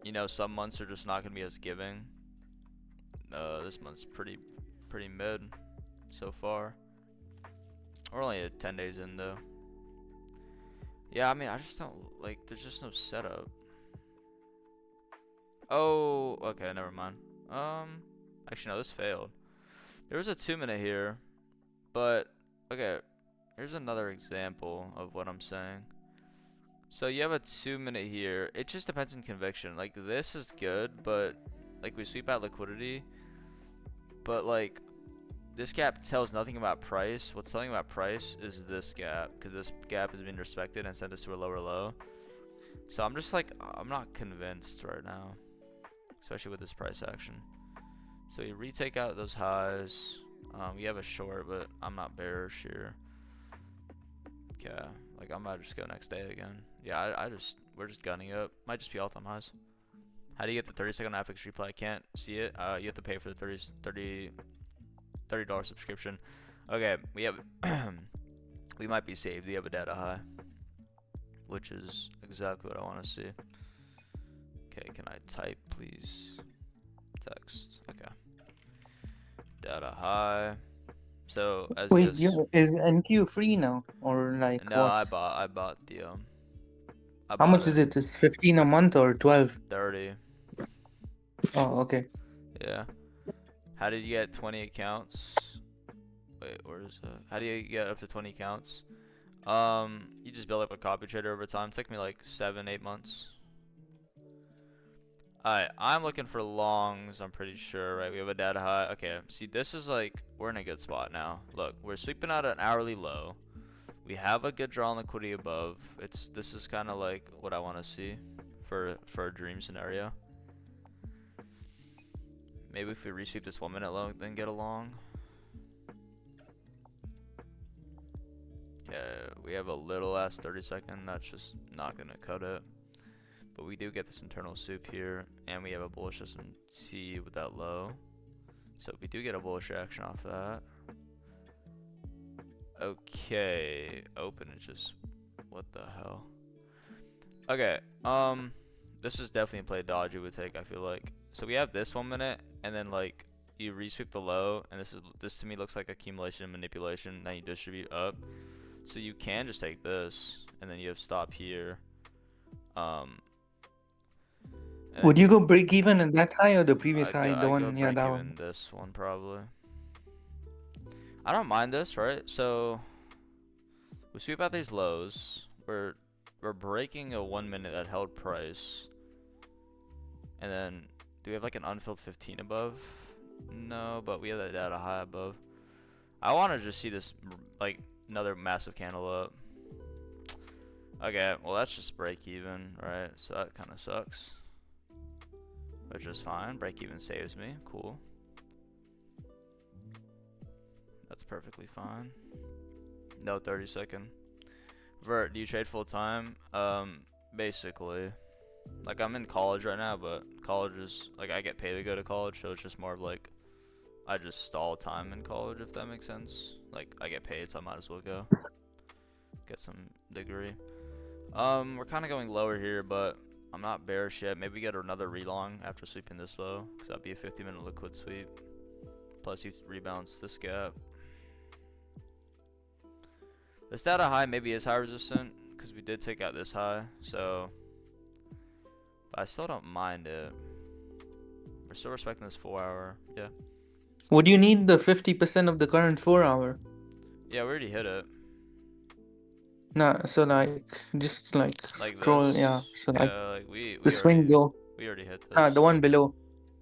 You know, some months are just not going to be as giving. This month's pretty mid so far. We're only at 10 days in though. Yeah, I mean, I just don't like. There's just no setup. Oh, okay, never mind. Actually, no, this failed. There was a 2 minute here, but okay. Here's another example of what I'm saying. So you have a 2 minute here. It just depends on conviction. Like, this is good, but like we sweep out liquidity, but like this gap tells nothing about price. What's telling about price is this gap, because this gap is being respected and sent us to a lower low. So I'm just like, I'm not convinced right now, especially with this price action. So you retake out those highs. We have a short, but I'm not bearish here. Okay, like I might just go next day again. Yeah, we're just gunning up. Might just be all time highs. How do you get the 30-second iFVGS replay? I can't see it. You have to pay for the $30 subscription. Okay, we have we might be saved. We have a data high, which is exactly what I want to see. Okay, can I type please? Text. Okay. Data high. So as Wait, you is NQ free now or like no, what? I bought the I How bought much is it. it? Is 15 a month or 12? 30. Oh, okay. Yeah. How did you get 20 accounts? Wait, where is that? How do you get up to 20 accounts? You just build up a copy trader over time. It took me like 7-8 months. Alright, I'm looking for longs, I'm pretty sure, right? We have a data high. Okay, see, this is like, we're in a good spot now. Look, we're sweeping out an hourly low. We have a good draw on liquidity above. This is kind of like what I want to see for a dream scenario. Maybe if we resweep this 1 minute low, then get a long. Yeah, we have a little ass 30-second. That's just not gonna cut it. But we do get this internal soup here, and we have a bullish SMT with that low. So we do get a bullish action off that. Okay, open is just, what the hell? Okay, this is definitely a play dodgy would take, I feel like. So we have this 1 minute, and then like you resweep the low, and this to me looks like accumulation and manipulation. Then you distribute up. So you can just take this, and then you have stop here. Would you go break even in that high or the previous high? The I go one, yeah, break that even one. this one probably. I don't mind this, right? So we sweep out these lows. We're breaking a 1 minute that held price, and then do we have like an unfilled 15 above? No, but we have that data high above. I want to just see this like another massive candle up. Okay, well that's just break even, right? So that kind of sucks, which is fine. Break even saves me. Cool. That's perfectly fine. No 30-second. Vert, do you trade full time? Basically. Like, I'm in college right now, but college is like I get paid to go to college, so it's just more of like I just stall time in college, if that makes sense. Like, I get paid, so I might as well go get some degree. We're kind of going lower here, but I'm not bearish yet. Maybe get another relong after sweeping this low, because that'd be a 50-minute liquid sweep. Plus, you rebalance this gap. This data high maybe is high resistant, because we did take out this high, so but I still don't mind it. We're still respecting this 4 hour. Yeah. Would you need the 50% of the current 4 hour? Yeah, we already hit it. No, so like just like scroll, this. yeah. So like Yeah, like we the swing low. we already hit Ah, this. the one below.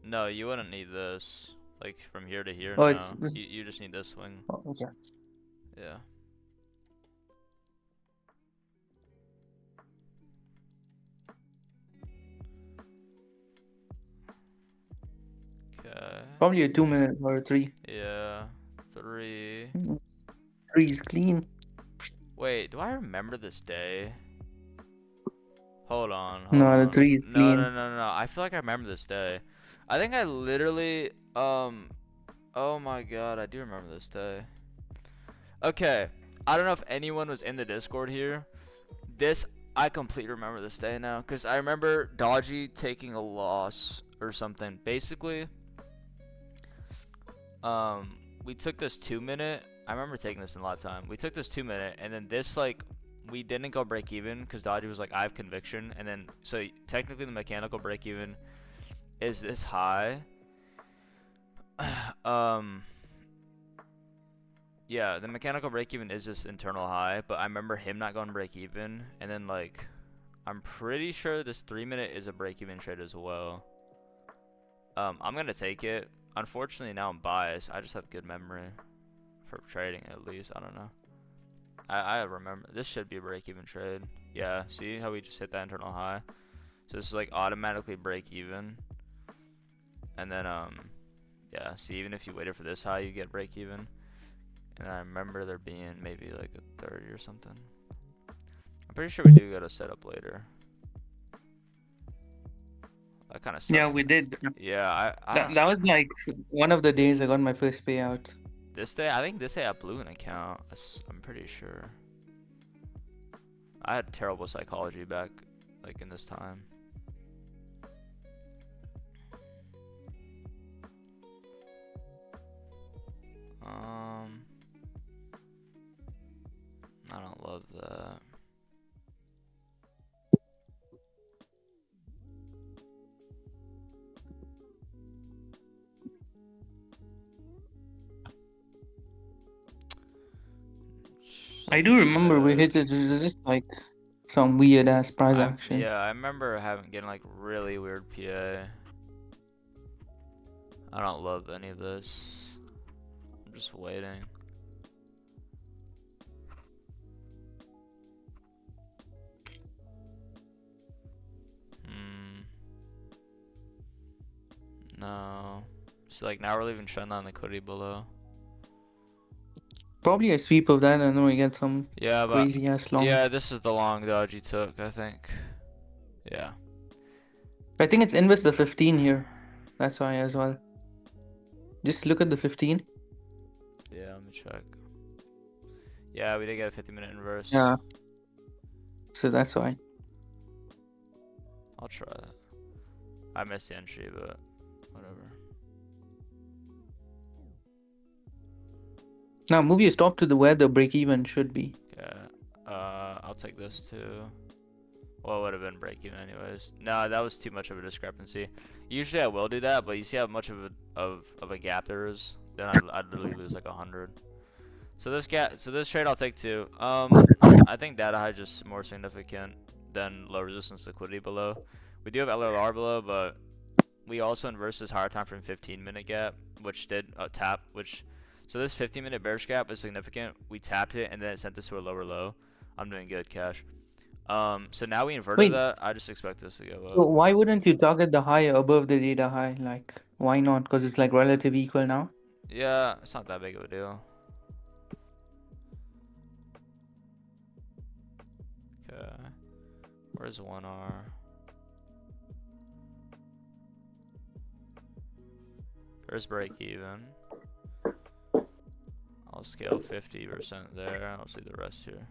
No, you wouldn't need this. Like from here to here, Oh, no. it's You just need this swing. oh, okay. Yeah. Probably a 2 minute or a 3. Yeah, 3. 3 is clean. Wait, do I remember this day? Hold on, hold No, the on. 3 is No, no, clean. no, no, no. I feel like I remember this day. I think I literally, oh my god, I do remember this day. Okay, I don't know if anyone was in the Discord here. I completely remember this day now, because I remember Dodgy taking a loss or something. Basically, we took this 2 minute. I remember taking this in a lot of time. We took this 2 minute, and then this, like, we didn't go break even because Dodgy was like, I have conviction. And then, so technically the mechanical break even is this high. Yeah, the mechanical break even is this internal high, but I remember him not going break even. And then, like, I'm pretty sure this 3 minute is a break even trade as well. I'm going to take it. Unfortunately, now I'm biased. I just have good memory for trading, at least. I don't know. I remember. This should be a break-even trade. Yeah, see how we just hit that internal high? So this is like automatically break-even. And then, yeah, see, even if you waited for this high, you get break-even. And I remember there being maybe like a 30 or something. I'm pretty sure we do get a setup later. That kind of sucks. Yeah, we did. Yeah, That was like one of the days I got my first payout. This day, I think this day I blew an account. I'm pretty sure. I had terrible psychology back, like, in this time. I don't love that. I do remember we hit it. It was just like some weird ass price action. Yeah, I remember getting like really weird PA. I don't love any of this. I'm just waiting. No. So like now we're leaving trend line liquidity below. Probably a sweep of that, and then we get some Yeah, but crazy ass long. yeah, this is the long dodge you took, I think. Yeah. I think it's inverse the 15 here. That's why as well. Just look at the 15. Yeah, let me check. Yeah, we did get a 50-minute inverse. Yeah. So that's why. I'll try that. I missed the entry, but whatever. Now move your stop to the where the break even should be. Okay. I'll take this too. Well, it would have been break even anyways. No, that was too much of a discrepancy. Usually I will do that, but you see how much of a gap there is? Then I'd literally lose like 100. So this trade I'll take too. I think data high just more significant than low resistance liquidity below. We do have LLR below, but we also inverse this higher time frame 15-minute gap, which did tap. So this 15-minute bearish gap is significant. We tapped it and then it sent this to a lower low. I'm doing good, Cash. So now we inverted that. I just expect this to go up. So why wouldn't you target the high above the data high? Like, why not? Because it's like relative equal now. Yeah, it's not that big of a deal. Okay. Where's 1R? There's break even. I'll scale 50% there. I'll see the rest here.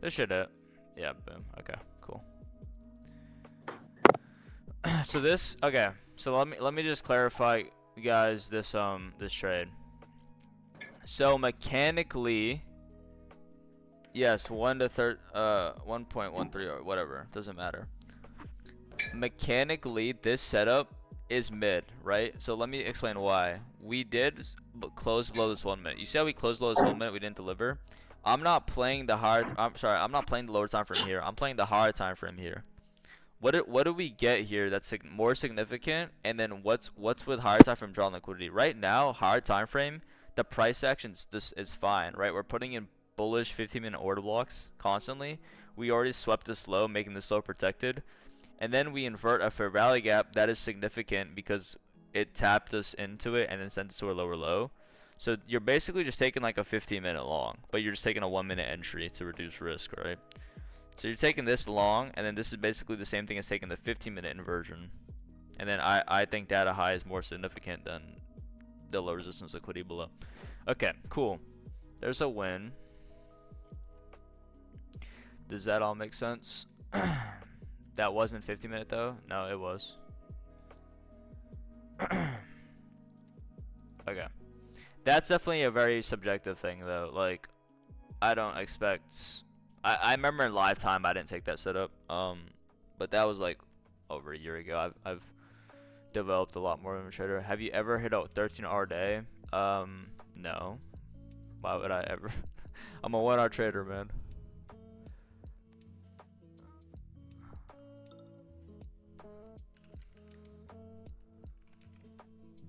This should hit. Yeah, boom. Okay, cool. So this, okay. So let me just clarify, guys, this trade. So mechanically, yes, 1.13 or whatever, doesn't matter. Mechanically, this setup is mid, right? So let me explain why. We did close below this 1 minute. You see how we closed below this 1 minute? We didn't deliver. I'm not playing the I'm not playing the lower time frame here. I'm playing the higher time frame here. What do we get here that's more significant? And then what's with higher time frame draw liquidity? Right now, higher time frame, the price action is fine, right? We're putting in bullish 15-minute order blocks constantly. We already swept this low, making this low protected. And then we invert a fair value gap that is significant because it tapped us into it and then sent us to a lower low. So you're basically just taking like a 15-minute long, but you're just taking a 1-minute entry to reduce risk, right? So you're taking this long, and then this is basically the same thing as taking the 15-minute inversion. And then I think data high is more significant than the low resistance liquidity below. Okay, cool. There's a win. Does that all make sense? That wasn't 50-minute though? No, it was. Okay. That's definitely a very subjective thing though. Like, I don't expect... I remember in live time I didn't take that setup. But that was like over a year ago. I've developed a lot more of a trader. Have you ever hit a 13-hour day? No. Why would I ever? I'm a 1-hour trader, man.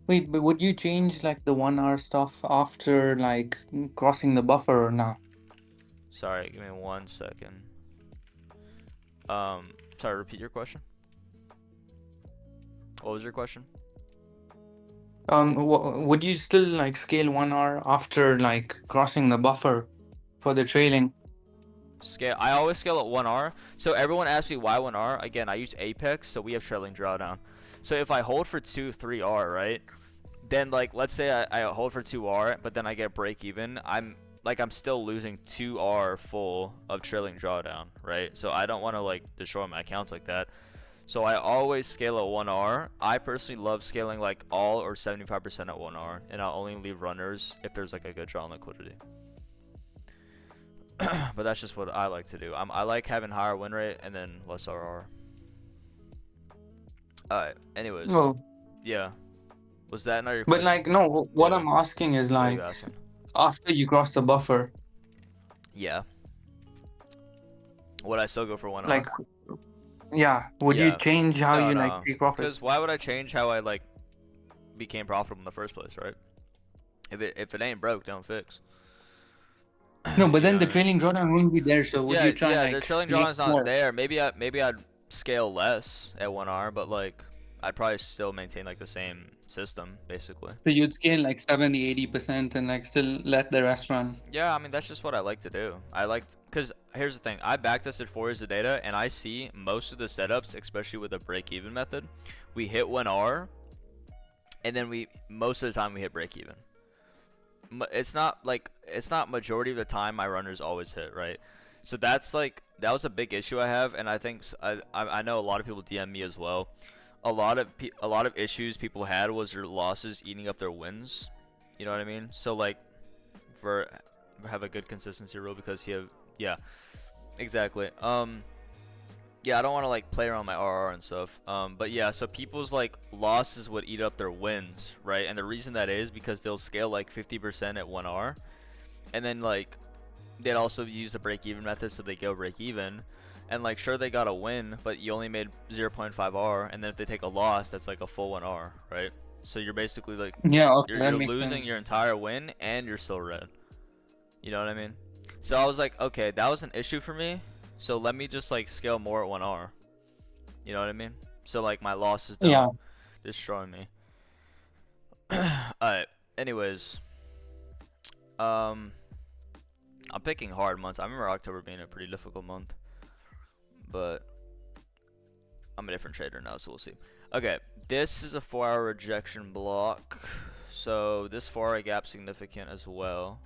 Wait, but would you change like the 1 hour stuff after like crossing the buffer or not? Sorry, give me 1 second. Sorry, repeat your question. What was your question? Would you still like scale 1 hour after like crossing the buffer for the trailing? Scale. I always scale at 1R. So everyone asks me why 1R. Again, I use Apex, so we have trailing drawdown. So if I hold for 3R, right? Then like, let's say I hold for 2R, but then I get break even. I'm still losing 2R full of trailing drawdown, right? So I don't want to like destroy my accounts like that. So I always scale at 1R. I personally love scaling like all or 75% at 1R, and I'll only leave runners if there's like a good draw on liquidity. But that's just what I like to do. I like having higher win rate and then less RR. Alright, anyways. Well, Yeah. Was that not your but question? like no, what Yeah. I'm asking is What are like you asking? after you cross the buffer, Yeah. Would I still go for 1R? like yeah, would you Yeah. change how No, you no. like take profits? Because why would I change how I like became profitable in the first place, right? If it ain't broke, don't fix. No, but You then know the what I mean? trailing drawdown won't be there, so would Yeah, you try yeah, like the trailing make drawdown is not more? there. Maybe I'd scale less at 1R, but like I'd probably still maintain like the same system basically. So you'd scale like 70-80% and like still let the rest run. Yeah, I mean that's just what I like to do. Cause here's the thing, I backtested 4 years of data and I see most of the setups, especially with the break-even method, we hit 1R, and then most of the time we hit break-even. It's not majority of the time my runners always hit, right? So that was a big issue I have, and I think I know a lot of people DM me as well. A lot of issues people had was their losses eating up their wins. You know what I mean? So like, have a good consistency rule because yeah, exactly. Yeah, I don't want to like play around my RR and stuff. But yeah, so people's like losses would eat up their wins, right? And the reason that is because they'll scale like 50% at 1R, and then like they'd also use the break-even method, so they go break-even, and like sure they got a win, but you only made 0.5R, and then if they take a loss, that's like a full 1R, right? So you're basically like Yeah, okay, you're that makes losing sense. your entire win, and you're still red. You know what I mean? So I was like, okay, that was an issue for me. So let me just like scale more at 1R. You know what I mean? So like my losses don't Yeah. destroy me. Alright. Anyways. I'm picking hard months. I remember October being a pretty difficult month. But I'm a different trader now, so we'll see. Okay, this is a 4-hour rejection block. So this 4-hour gap significant as well.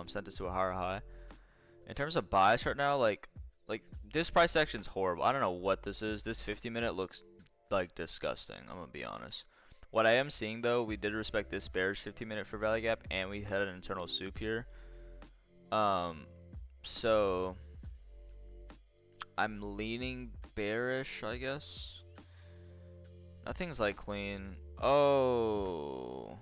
Sent us to a higher high. In terms of bias right now, like this price action is horrible. I don't know what this is. This 50-minute looks like disgusting. I'm gonna be honest. What I am seeing though, we did respect this bearish 50-minute for value gap, and we had an internal soup here. So I'm leaning bearish, I guess. Nothing's like clean. Oh.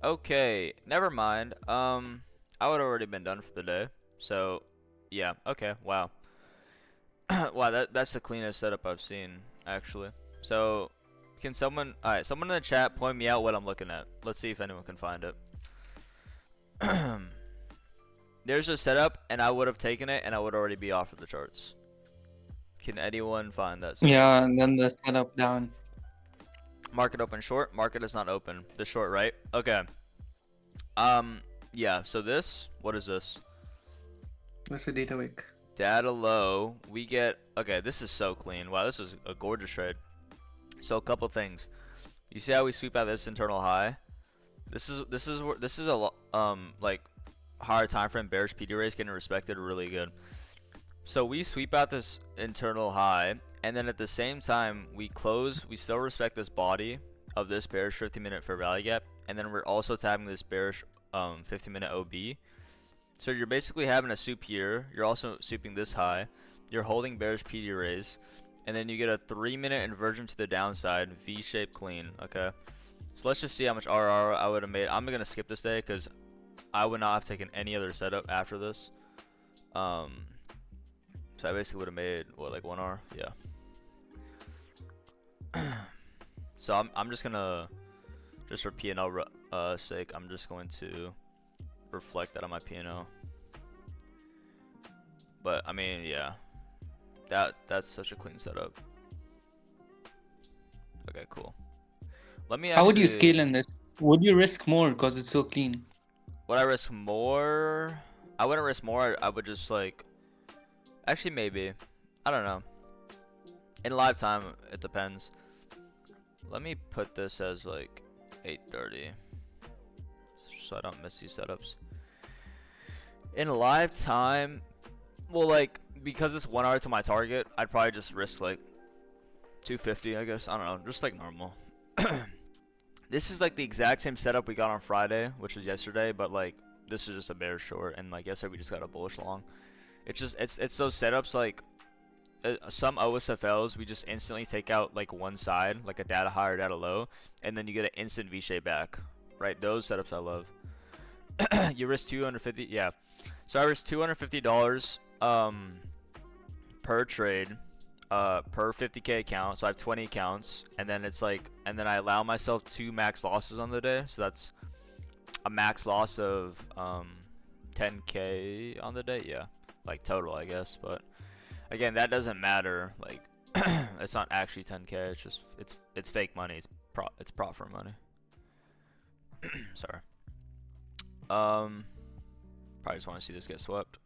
Okay, never mind. I would have already been done for the day. So, yeah. Okay. Wow. Wow. That's the cleanest setup I've seen, actually. So, can someone? All right. Someone in the chat point me out what I'm looking at. Let's see if anyone can find it. There's a setup, and I would have taken it, and I would already be off of the charts. Can anyone find that setup? Yeah, and then the setup down. Market open short. Market is not open. The short, right? Okay. Yeah. So this. What is this? That's the data wick. Data low. We get. Okay. This is so clean. Wow. This is a gorgeous trade. So a couple things. You see how we sweep out this internal high? This is a lot like higher time frame bearish PD raise getting respected really good. So we sweep out this internal high, and then at the same time we still respect this body of this bearish 50-minute fair value gap, and then we're also tapping this bearish 50-minute OB. So you're basically having a soup here. You're also souping this high. You're holding bearish PD raise, and then you get a 3-minute inversion to the downside, V-shaped clean. Okay. So let's just see how much RR I would have made. I'm gonna skip this day because I would not have taken any other setup after this. So I basically would have made what, like 1 R? Yeah. So I'm just gonna, just for P&L sake, I'm just going to reflect that on my P&L. But I mean, yeah, that's such a clean setup. Okay, cool. Let me. How would you scale in this? Would you risk more because it's so clean? Would I risk more? I wouldn't risk more. I would just like. Actually, maybe. I don't know. In live time, it depends. Let me put this as like 8:30, so I don't miss these setups. In live time, well, like because it's 1 hour to my target, I'd probably just risk like 250. I guess I don't know, just like normal. This is like the exact same setup we got on Friday, which was yesterday, but like this is just a bear short, and like yesterday we just got a bullish long. It's just it's those setups like some OSFLs we just instantly take out like one side, like a data high or data low, and then you get an instant V shape back. Right, those setups I love. You risk 250, yeah. So I risk $250 per trade. Per 50k account, so I have 20 accounts, and then it's like, and then I allow myself 2 max losses on the day, so that's a max loss of 10k on the day, yeah, like total, I guess. But again, that doesn't matter, like it's not actually 10k, it's just it's fake money, it's profit money. Sorry. Probably just want to see this get swept.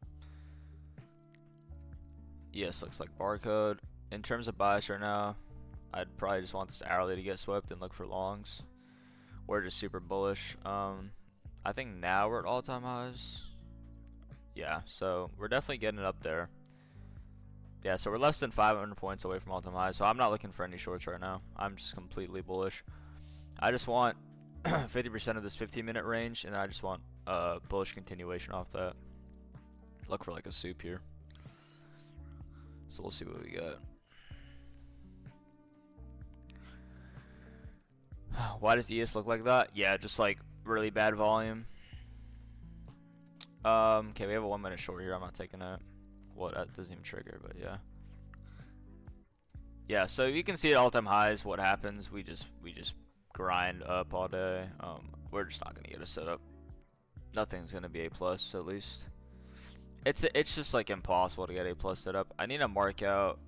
Yes, looks like barcode. In terms of bias right now, I'd probably just want this hourly to get swept and look for longs. We're just super bullish. I think now we're at all-time highs. Yeah, so we're definitely getting up there. Yeah, so we're less than 500 points away from all-time highs, so I'm not looking for any shorts right now. I'm just completely bullish. I just want 50% of this 15-minute range, and then I just want bullish continuation off that. Look for like a soup here. So we'll see what we got. Why does ES look like that? Yeah, just like really bad volume. Okay, we have a 1 minute short here. I'm not taking it. Well, that doesn't even trigger, but yeah. Yeah, so you can see at all-time highs what happens. We just grind up all day. We're just not gonna get a setup. Nothing's gonna be A+ at least. It's just like impossible to get A+ setup. I need to mark out.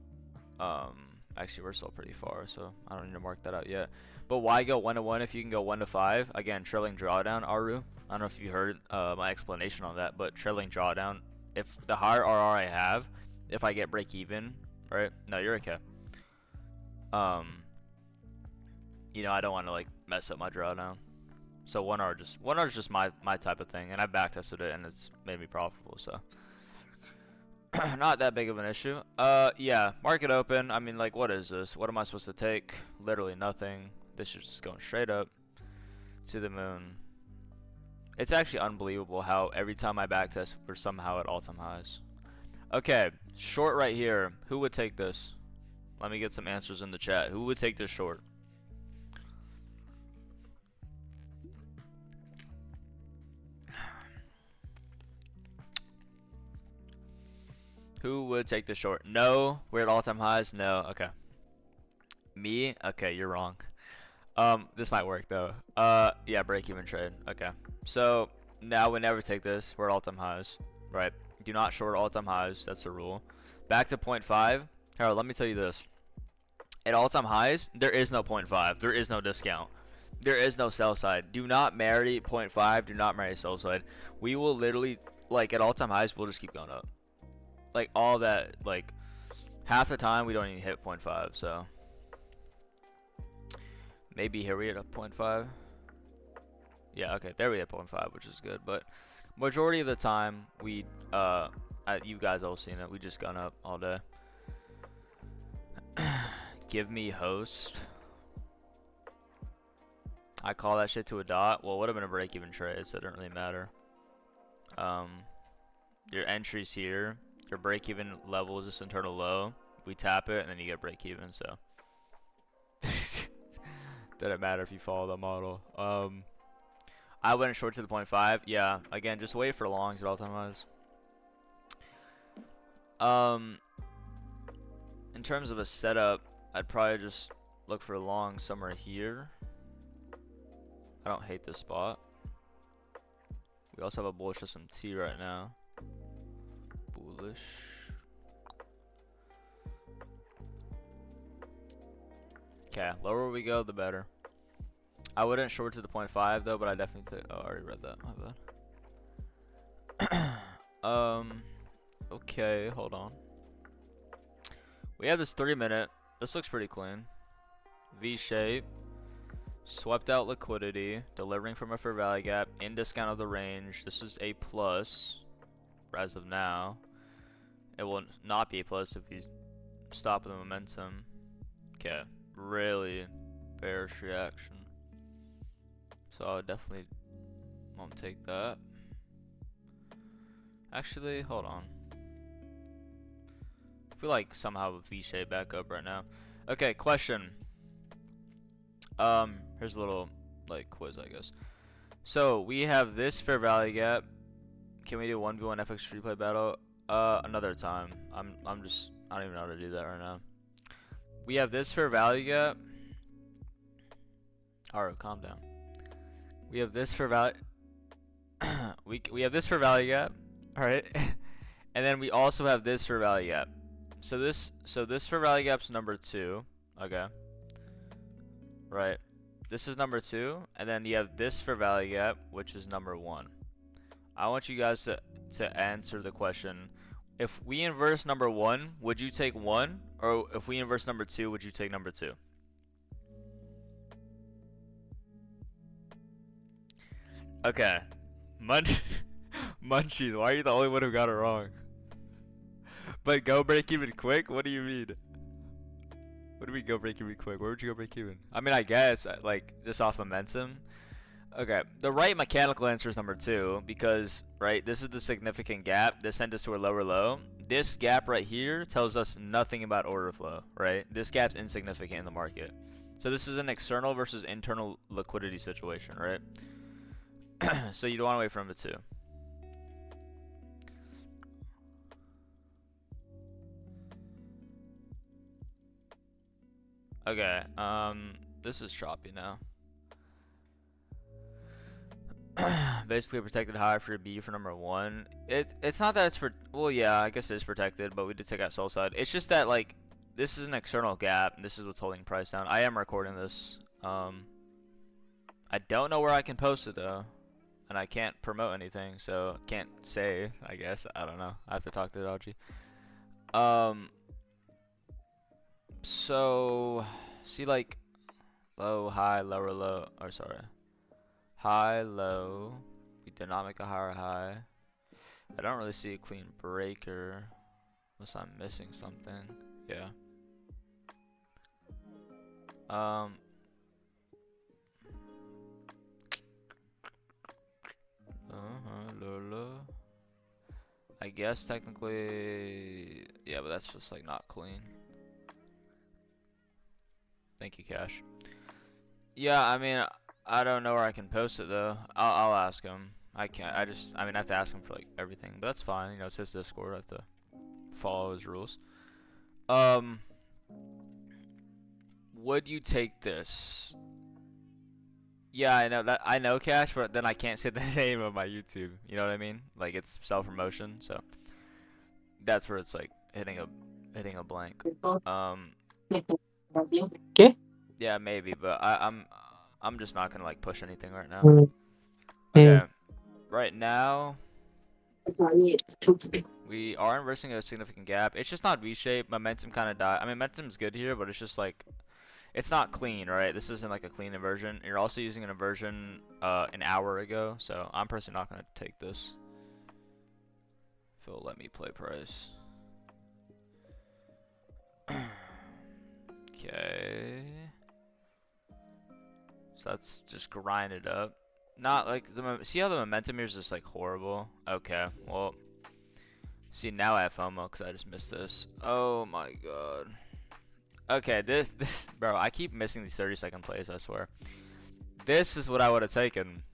Actually, we're still pretty far, so I don't need to mark that out yet. But why go 1-1 if you can go 1-5? Again, trailing drawdown, Aru. I don't know if you heard my explanation on that, but trailing drawdown. If the higher RR I have, if I get break even, right? No, you're okay. You know, I don't want to like mess up my drawdown. So 1 hour is just my type of thing, and I back tested it and it's made me profitable. So not that big of an issue. Yeah, market open. I mean, like, what is this? What am I supposed to take? Literally nothing. This is just going straight up to the moon. It's actually unbelievable how every time I backtest, we're somehow at all-time highs. Okay, short right here. Who would take this? Let me get some answers in the chat. Who would take this short? Who would take this short? No. We're at all-time highs? No. Okay. Me? Okay, you're wrong. This might work though. Yeah, break-even trade. Okay. So now we never take this. We're at all-time highs, right? Do not short all-time highs. That's the rule. Back to 0.5. Harold, let me tell you this. at all-time highs, there is no 0.5. There is no discount. There is no sell side. Do not marry 0.5. Do not marry sell side. We will literally, like, at all-time highs, we'll just keep going up. Like, all that, like, half the time we don't even hit 0.5, so. Maybe here we hit a 0.5. Yeah, okay, there we hit 0.5, which is good. But majority of the time, we, you guys all seen it. We just gone up all day. Give me host. I call that shit to a dot. Well, it would have been a break-even trade, so it didn't really matter. Your entry's here. Your break-even level is this internal low. We tap it, and then you get break-even, so. Didn't matter if you follow the model. I went short to the 0.5. Yeah, again, just wait for longs at all time highs. In terms of a setup, I'd probably just look for a long somewhere here. I don't hate this spot. We also have a bullish SMT right now. Bullish. Okay, lower we go, the better. I wouldn't short to the 0.5 though, but I definitely oh, I already read that. My bad. Okay, hold on. We have this 3-minute. This looks pretty clean. V shape. Swept out liquidity. Delivering from a fair value gap. In discount of the range. This is a plus. As of now. It will not be a plus if you stop the momentum. Okay. Really bearish reaction. So I definitely won't take that. Actually, hold on. I feel like somehow a V-shape back up right now. Okay, question. Here's a little like quiz, I guess. So we have this fair value gap. Can we do 1v1 FX replay battle? Another time. I don't even know how to do that right now. We have this fair value gap. Alright, calm down. We have this fair value. we have this fair value gap. Alright. And then we also have this fair value gap. So this fair value gap's number 2. Okay. Right. This is number 2, and then you have this fair value gap, which is number 1. I want you guys to answer the question. If we inverse number 1, would you take 1? Or if we inverse number 2, would you take number 2? Okay. Munchies, why are you the only one who got it wrong? But go break even quick? What do you mean? What do we go break even quick? Where would you go break even? I mean, I guess, like, just off momentum. Okay, the right mechanical answer is number 2 because, right, this is the significant gap. This sent us to a lower low. This gap right here tells us nothing about order flow, right? This gap's insignificant in the market. So this is an external versus internal liquidity situation, right? So you don't want to wait for number 2. Okay, this is choppy now. Basically protected high for B for number 1. It's not that it's well, yeah, I guess it is protected, but we did take out soul side. It's just that, like, this is an external gap, and this is what's holding price down. I am recording this. I don't know where I can post it though, and I can't promote anything, so can't say. I guess I don't know. I have to talk to Dodgy. So see, like, low, high, lower, low, or sorry, high, low. We did not make a higher high. I don't really see a clean breaker unless I'm missing something. Yeah. Low. I guess technically, yeah, but that's just like not clean. Thank you, Cash. Yeah, I mean, I don't know where I can post it though. I'll ask him. I can't. I mean, I have to ask him for like everything, but that's fine. You know, it's his Discord. I have to follow his rules. Would you take this? Yeah, I know that. I know, Cash, but then I can't say the name of my YouTube. You know what I mean? Like, it's self-promotion, so that's where it's like hitting a blank. Okay. Yeah, maybe, but I'm just not gonna like push anything right now. Mm. Okay, right now we are inversing a significant gap. It's just not V-shaped. Momentum kind of died. I mean, momentum's good here, but it's just like it's not clean, right? This isn't like a clean inversion. You're also using an inversion an hour ago, so I'm personally not gonna take this. If it'll let me play price. Okay. So let's just grind it up. Not like see how the momentum here is just like horrible. Okay, well, see now I have FOMO because I just missed this. Oh my god. Okay, this bro, I keep missing these 30-second plays. I swear. This is what I would have taken.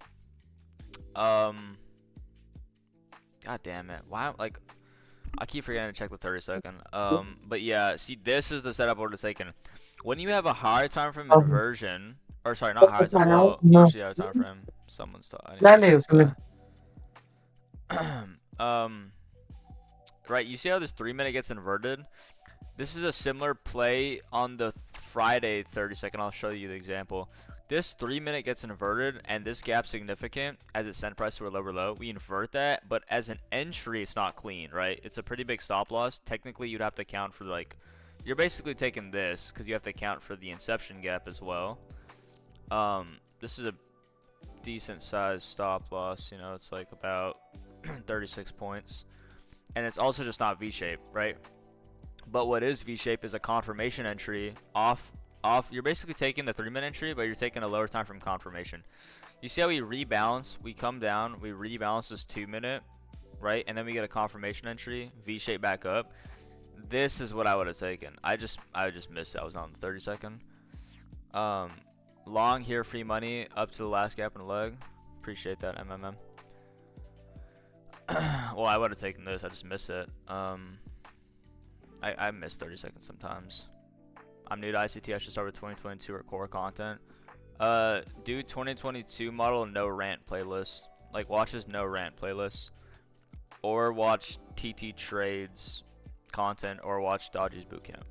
God damn it. Why like I keep forgetting to check the 30-second. But yeah, see this is the setup I would have taken. When you have a higher time frame inversion, or sorry, not higher time. Well, usually higher time frame. Someone's talking. Right. You see how this 3-minute gets inverted? This is a similar play on the Friday 30-second. I'll show you the example. This 3-minute gets inverted, and this gap significant as it sent price to a lower low. We invert that, but as an entry, it's not clean, right? It's a pretty big stop loss. Technically, you'd have to account for like, you're basically taking this because you have to account for the inception gap as well. This is a decent sized stop loss. You know, it's like about 36 points, and it's also just not V-shaped, right? But what is V-shaped is a confirmation entry off. You're basically taking the 3-minute entry, but you're taking a lower time from confirmation. You see how we rebalance? We come down, we rebalance this 2-minute, right? And then we get a confirmation entry, V-shape back up. This is what I would have taken. I just missed it. I was on the 30-second. Long here, free money up to the last gap in the leg. Appreciate that, MMM. Well, I would have taken this. I just missed it. I miss 30 seconds sometimes. I'm new to ICT. I should start with 2022 or core content. Do 2022 model no rant playlist. Like watch his no rant playlist, or watch TT Trades content, or watch Dodgy's bootcamp.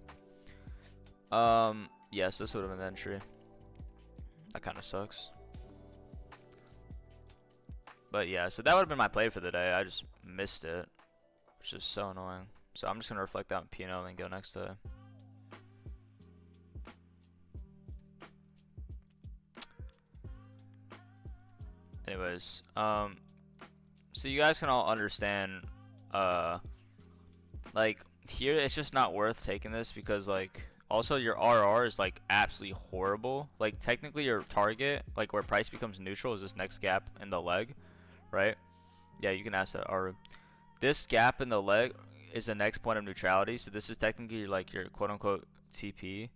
Yes, this would have been the entry. That kind of sucks. But yeah, so that would have been my play for the day. I just missed it, which is so annoying. So I'm just gonna reflect that in P&L and then go next day. Anyways, so you guys can all understand, like here it's just not worth taking this because like also your RR is like absolutely horrible. Like technically your target, like where price becomes neutral, is this next gap in the leg, right? Yeah, you can ask that. Or this gap in the leg is the next point of neutrality, so this is technically like your quote-unquote TP.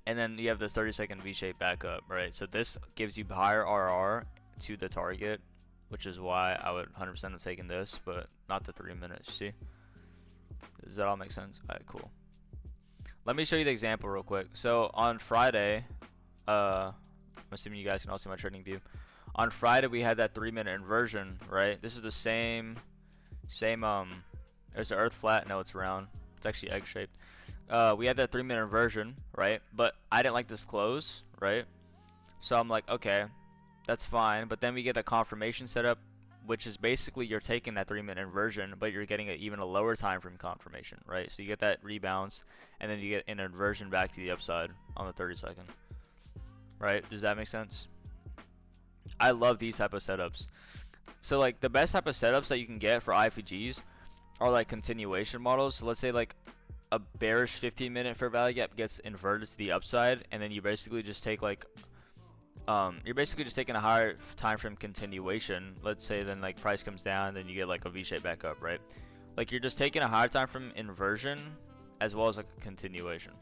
And then you have this 30-second V-shape back up, right? So this gives you higher RR to the target, which is why I would 100% have taken this, but not the 3 minutes. See? Does that all make sense? All right, cool. Let me show you the example real quick. So on Friday, I'm assuming you guys can all see my trading view. On Friday, we had that 3-minute inversion, right? This is the same, there's the earth flat. No, it's round. It's actually egg-shaped. We had that 3-minute inversion, right? But I didn't like this close, right? So I'm like, okay, that's fine. But then we get a confirmation setup, which is basically you're taking that 3-minute inversion, but you're getting even a lower time frame confirmation, right? So you get that rebounds, and then you get an inversion back to the upside on the 30-second, right? Does that make sense? I love these type of setups. So like the best type of setups that you can get for iFVGS are like continuation models. So let's say like a bearish 15-minute fair value gap gets inverted to the upside, and then you basically just take like you're basically just taking a higher time frame continuation. Let's say then like price comes down, and then you get like a V-shape back up, right? Like you're just taking a higher time frame inversion as well as like a continuation.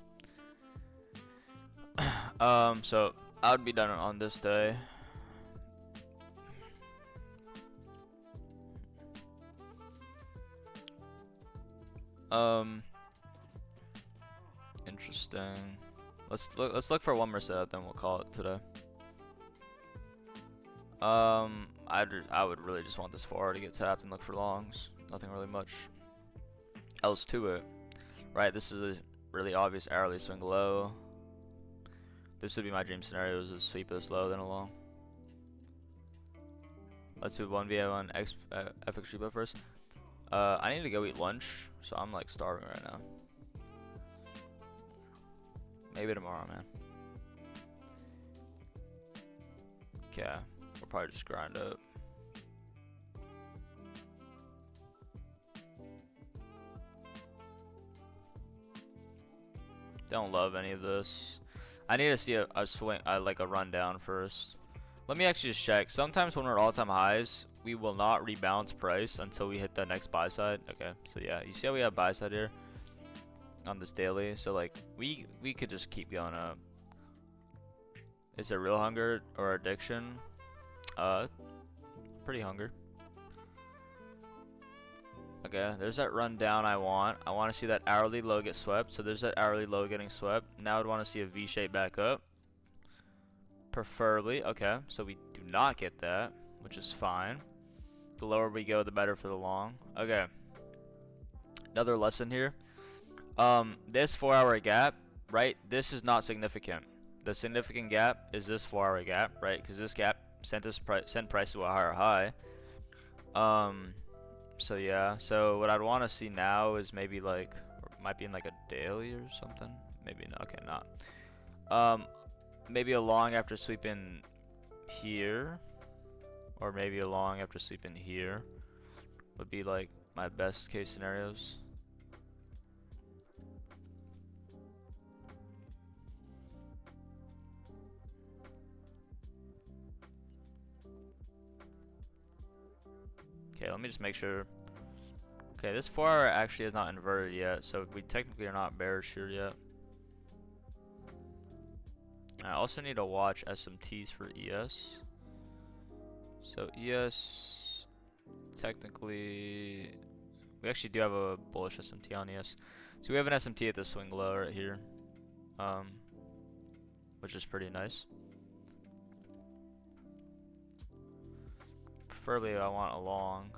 So I would be done on this day. Interesting. Let's look for one more setup, then we'll call it today. I would really just want this 4R to get tapped and look for longs. Nothing really much else to it. Right, this is a really obvious hourly swing low. This would be my dream scenario, is to sweep this low then along. Let's do 1v1 FX repo first. I need to go eat lunch, so I'm like starving right now. Maybe tomorrow, man. Okay, we'll probably just grind up. Don't love any of this. I need to see a swing, like a rundown first. Let me actually just check. Sometimes when we're all-time highs, we will not rebalance price until we hit the next buy side. Okay, so yeah, you see how we have buy side here on this daily? So like we could just keep going up. Is it real hunger or addiction? Pretty hunger. Okay, there's that rundown I want. I want to see that hourly low get swept. So there's that hourly low getting swept. Now I'd want to see a V shape back up. Preferably. Okay, so we do not get that, which is fine. The lower we go, the better for the long. Okay. Another lesson here. This 4-hour gap, right? This is not significant. The significant gap is this 4-hour gap, right? Because this gap sent price to a higher high. So yeah. So what I'd want to see now is maybe like, might be in like a daily or something. Maybe not. Okay, not. Maybe a long after sweeping here, or maybe a long after sweeping here would be like my best case scenarios. Okay, let me just make sure. Okay, this 4-hour actually is not inverted yet, so we technically are not bearish here yet. I also need to watch SMTs for ES. So ES, technically, we actually do have a bullish SMT on ES. So we have an SMT at the swing low right here, which is pretty nice. Preferably I want a long,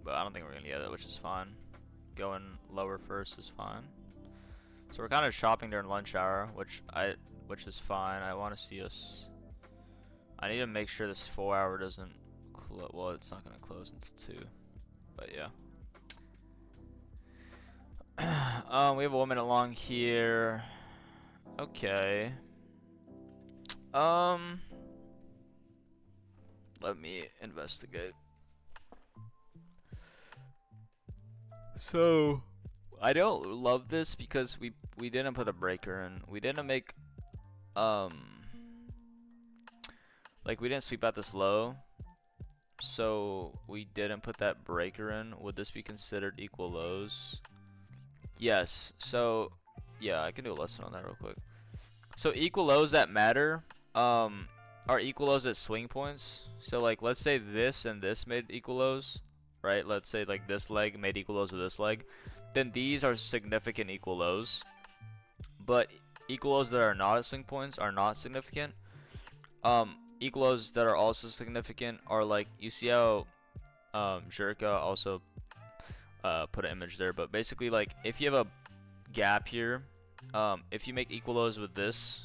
but I don't think we're gonna get it, which is fine. Going lower first is fine. So we're kind of shopping during lunch hour, which is fine. I want to see us. I need to make sure this 4-hour doesn't close. Well, it's not gonna close until 2, but yeah. We have a woman along here. Okay. Let me investigate. So I don't love this because we didn't put a breaker in. We didn't make like we didn't sweep out this low. So we didn't put that breaker in. Would this be considered equal lows? Yes. So yeah, I can do a lesson on that real quick. So equal lows that matter are equal lows at swing points. So like let's say this and this made equal lows, right? Let's say like this leg made equal lows with this leg. Then these are significant equal lows. But equal lows that are not at swing points are not significant. Equal lows that are also significant are like, you see how Jerka also put an image there, but basically like if you have a gap here, if you make equal lows with this,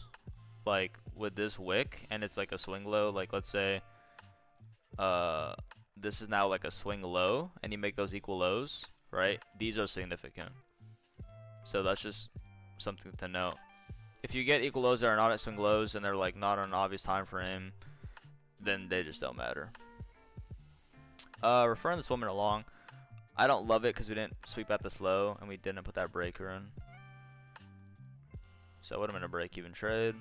like with this wick, and it's like a swing low, like let's say this is now like a swing low, and you make those equal lows, right? These are significant. So that's just something to note. If you get equal lows that are not at swing lows and they're like not on an obvious time frame, then they just don't matter. Referring this woman along, I don't love it because we didn't sweep at this low and we didn't put that breaker in. So I would have been a break even trade.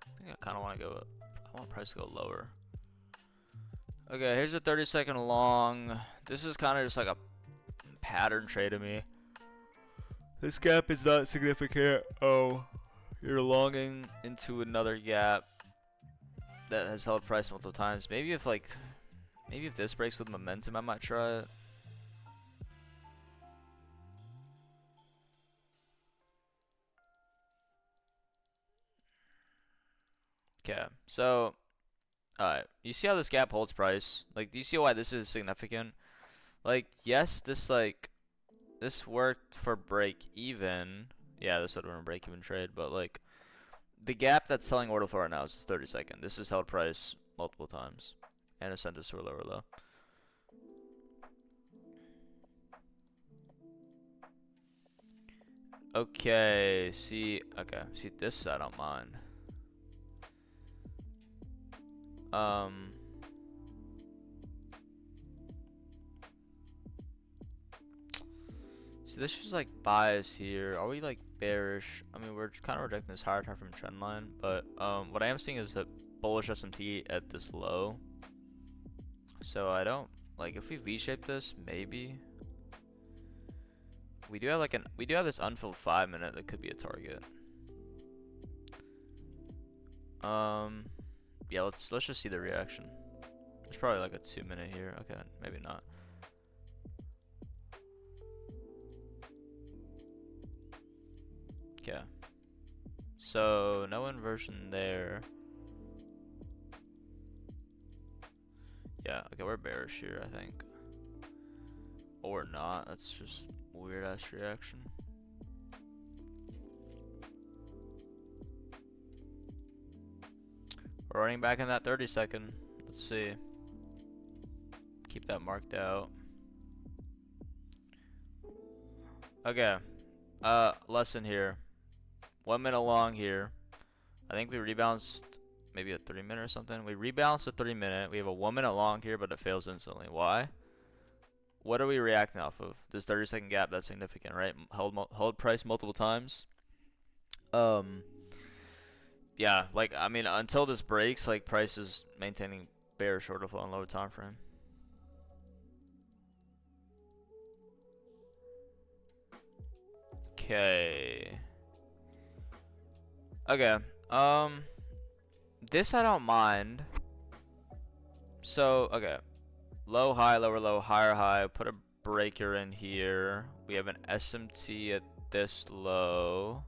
I think I kind of want to go, I want price to go lower. Okay, here's a 30-second long. This is kind of just like a pattern trade to me. This gap is not significant. Oh, you're longing into another gap that has held price multiple times. Maybe if this breaks with momentum, I might try it. So, alright, you see how this gap holds price? Like, do you see why this is significant? Like, yes, this worked for break even. Yeah, this would have been a break even trade, but like, the gap that's selling order for right now is 30-second. This has held price multiple times, and it sent us to a lower low. Okay, see this I don't mind. So this is like bias here. Are we like bearish? I mean, we're kind of rejecting this higher time frame trend line, but what I am seeing is a bullish SMT at this low. So I don't like if we V-shape this, maybe. We do have this unfilled 5-minute that could be a target. Yeah, let's just see the reaction. There's probably like a 2-minute here. Okay, maybe not. Okay. So no inversion there. Yeah, okay, we're bearish here, I think. Or not. That's just weird ass reaction. We're running back in that 30-second. Let's see. Keep that marked out. Okay. Lesson here. 1 minute long here. I think we rebounced maybe a 3-minute or something. We rebalanced a 3-minute. We have a 1 minute long here, but it fails instantly. Why? What are we reacting off of? This 30-second gap, that's significant, right? Hold price multiple times. Yeah, like, I mean, until this breaks, like, price is maintaining bearish order flow on lower time frame. Okay. Okay. This I don't mind. So, okay. Low, high, lower, low, higher, high. Put a breaker in here. We have an SMT at this low.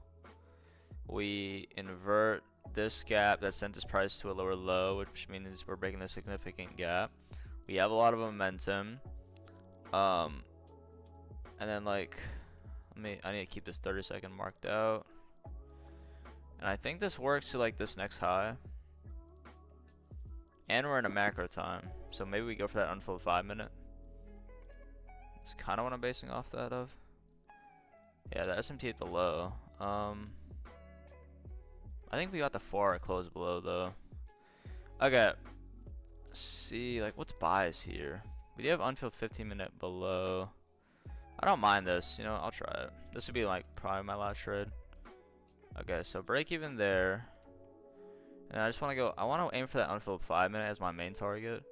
We invert this gap that sent this price to a lower low, which means we're breaking a significant gap. We have a lot of momentum. And then like, I need to keep this 30-second marked out. And I think this works to like this next high. And we're in a macro time. So maybe we go for that unfilled 5-minute. That's kind of what I'm basing off that of. Yeah, the SMT at the low. I think we got the 4-hour close below though. Okay. Let's see, like what's bias here? We do have unfilled 15-minute below. I don't mind this, you know, I'll try it. This would be like probably my last trade. Okay, so break even there. And I just want to go, I want to aim for that unfilled 5-minute as my main target.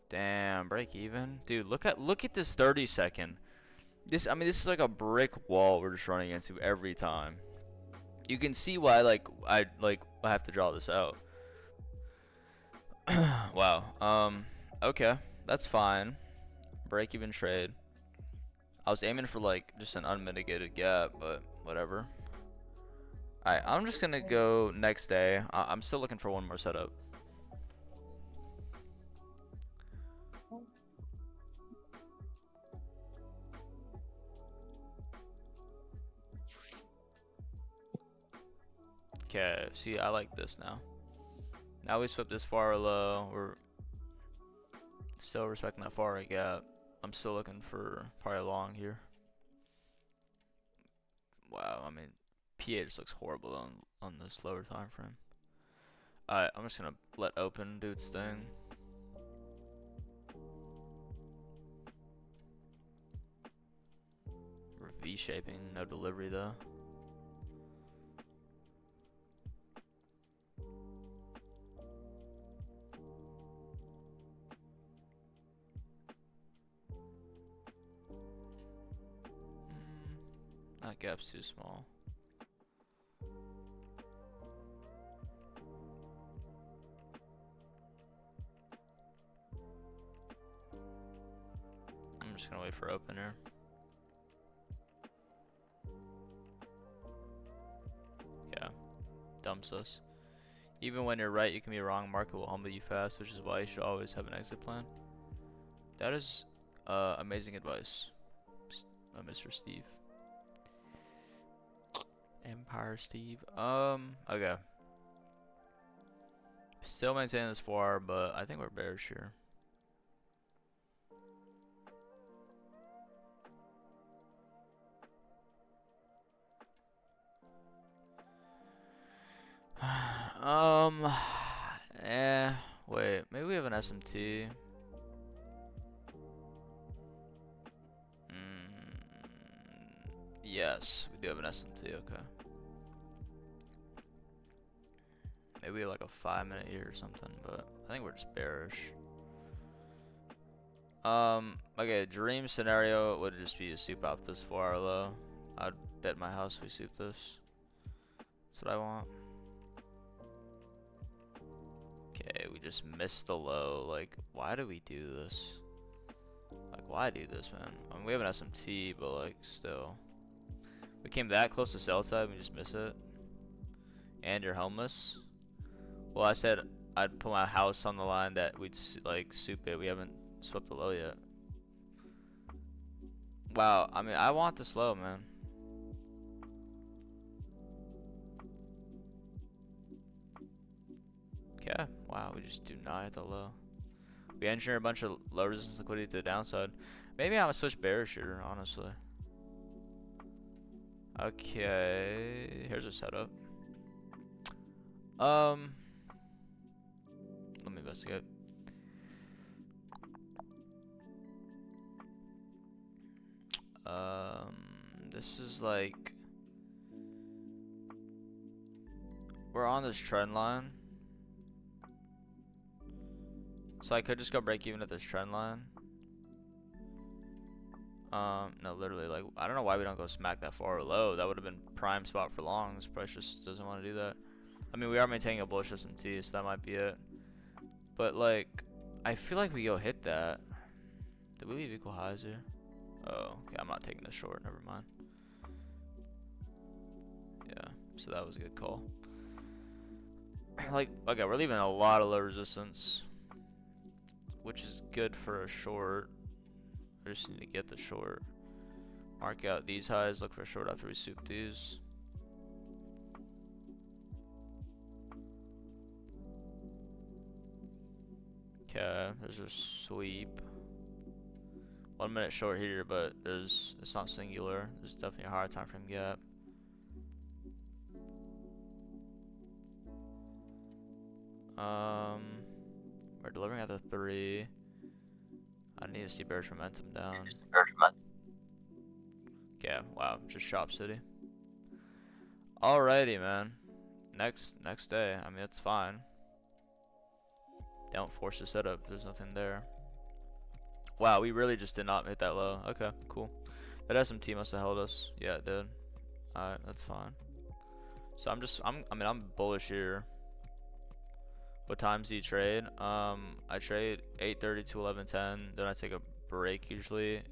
Damn, break even. Dude, look at this 30-second. This is like a brick wall we're just running into every time. You can see why I have to draw this out. Wow. Okay, that's fine. Break even trade. I was aiming for like just an unmitigated gap, but whatever. Alright, I'm just gonna go next day. I'm still looking for one more setup. Okay, see, I like this now. Now we swept this far low. We're still respecting that far right gap. I'm still looking for probably long here. Wow, I mean, PA just looks horrible on this lower time frame. Alright, I'm just gonna let open do its thing. We're V-shaping, no delivery though. That gap's too small. I'm just gonna wait for open here. Yeah, dumps us. Even when you're right, you can be wrong. Market will humble you fast, which is why you should always have an exit plan. That is amazing advice, Mr. Steve. Empire Steve. Okay. Still maintaining this 4-hour, but I think we're bearish here. Wait, maybe we have an SMT. Yes, we do have an SMT, okay. Maybe like a 5-minute here or something, but I think we're just bearish. Okay, dream scenario would just be to soup out this 4-hour low. I'd bet my house we soup this. That's what I want. Okay, we just missed the low. Like, why do we do this? Like, why do this, man? I mean, we have an SMT, but like, still. We came that close to sell side, we just miss it. And you're homeless. Well, I said I'd put my house on the line that we'd like soup it. We haven't swept the low yet. Wow, I mean, I want this low, man. Okay, wow, we just do not hit the low. We engineer a bunch of low resistance liquidity to the downside. Maybe I'm gonna switch bearish here, honestly. Okay, here's a setup. Let me investigate. This is like we're on this trend line, so I could just go break even at this trend line. No, literally, like, I don't know why we don't go smack that far low. That would have been prime spot for longs. Price just doesn't want to do that. I mean, we are maintaining a bullish SMT, so that might be it. But like, I feel like we go hit that. Did we leave equal highs here? Oh, okay, I'm not taking this short, never mind. Yeah, so that was a good call. Like, okay, we're leaving a lot of low resistance, which is good for a short. I just need to get the short. Mark out these highs, look for a short after we soup these. Okay, there's a sweep. 1 minute short here, but it's not singular. There's definitely a higher time frame gap. We're delivering at the 3. I need to see bearish momentum down. Okay, wow, just Shop City. Alrighty, man. Next day. I mean, it's fine. Don't force the setup. There's nothing there. Wow, we really just did not hit that low. Okay, cool. That SMT must have held us. Yeah, it did. Alright, that's fine. So I'm bullish here. What times do you trade? I trade 8:30 to 11:10. Then I take a break usually,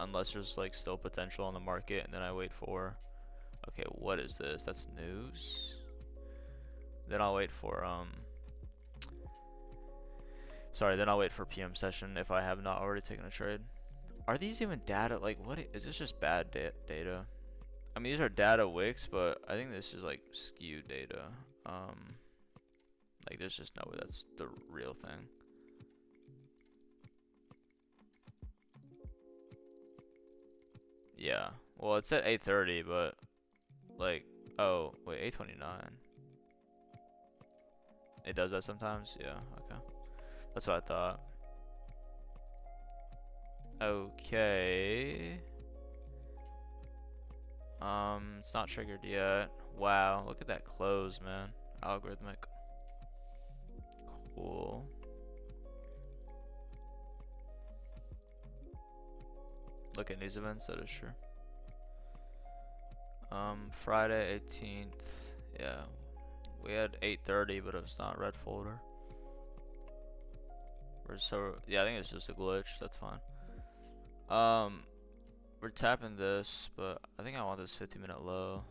unless there's like still potential on the market, and then I wait for. Okay, what is this? That's news. Then I'll wait for Sorry, then I'll wait for PM session if I have not already taken a trade. Are these even data? Like, what is this? Just bad data? I mean, these are data wicks, but I think this is like skewed data. Like, there's just no way that's the real thing. Yeah. Well, it's at 8:30, but like, oh wait, 8:29. It does that sometimes. Yeah. Okay. That's what I thought. Okay. It's not triggered yet. Wow, look at that close, man. Algorithmic. Cool. Look at news events, that is true. Friday 18th. Yeah. We had 8:30, but it was not red folder. Yeah, I think it's just a glitch. That's fine. We're tapping this, but I think I want this 50-minute low.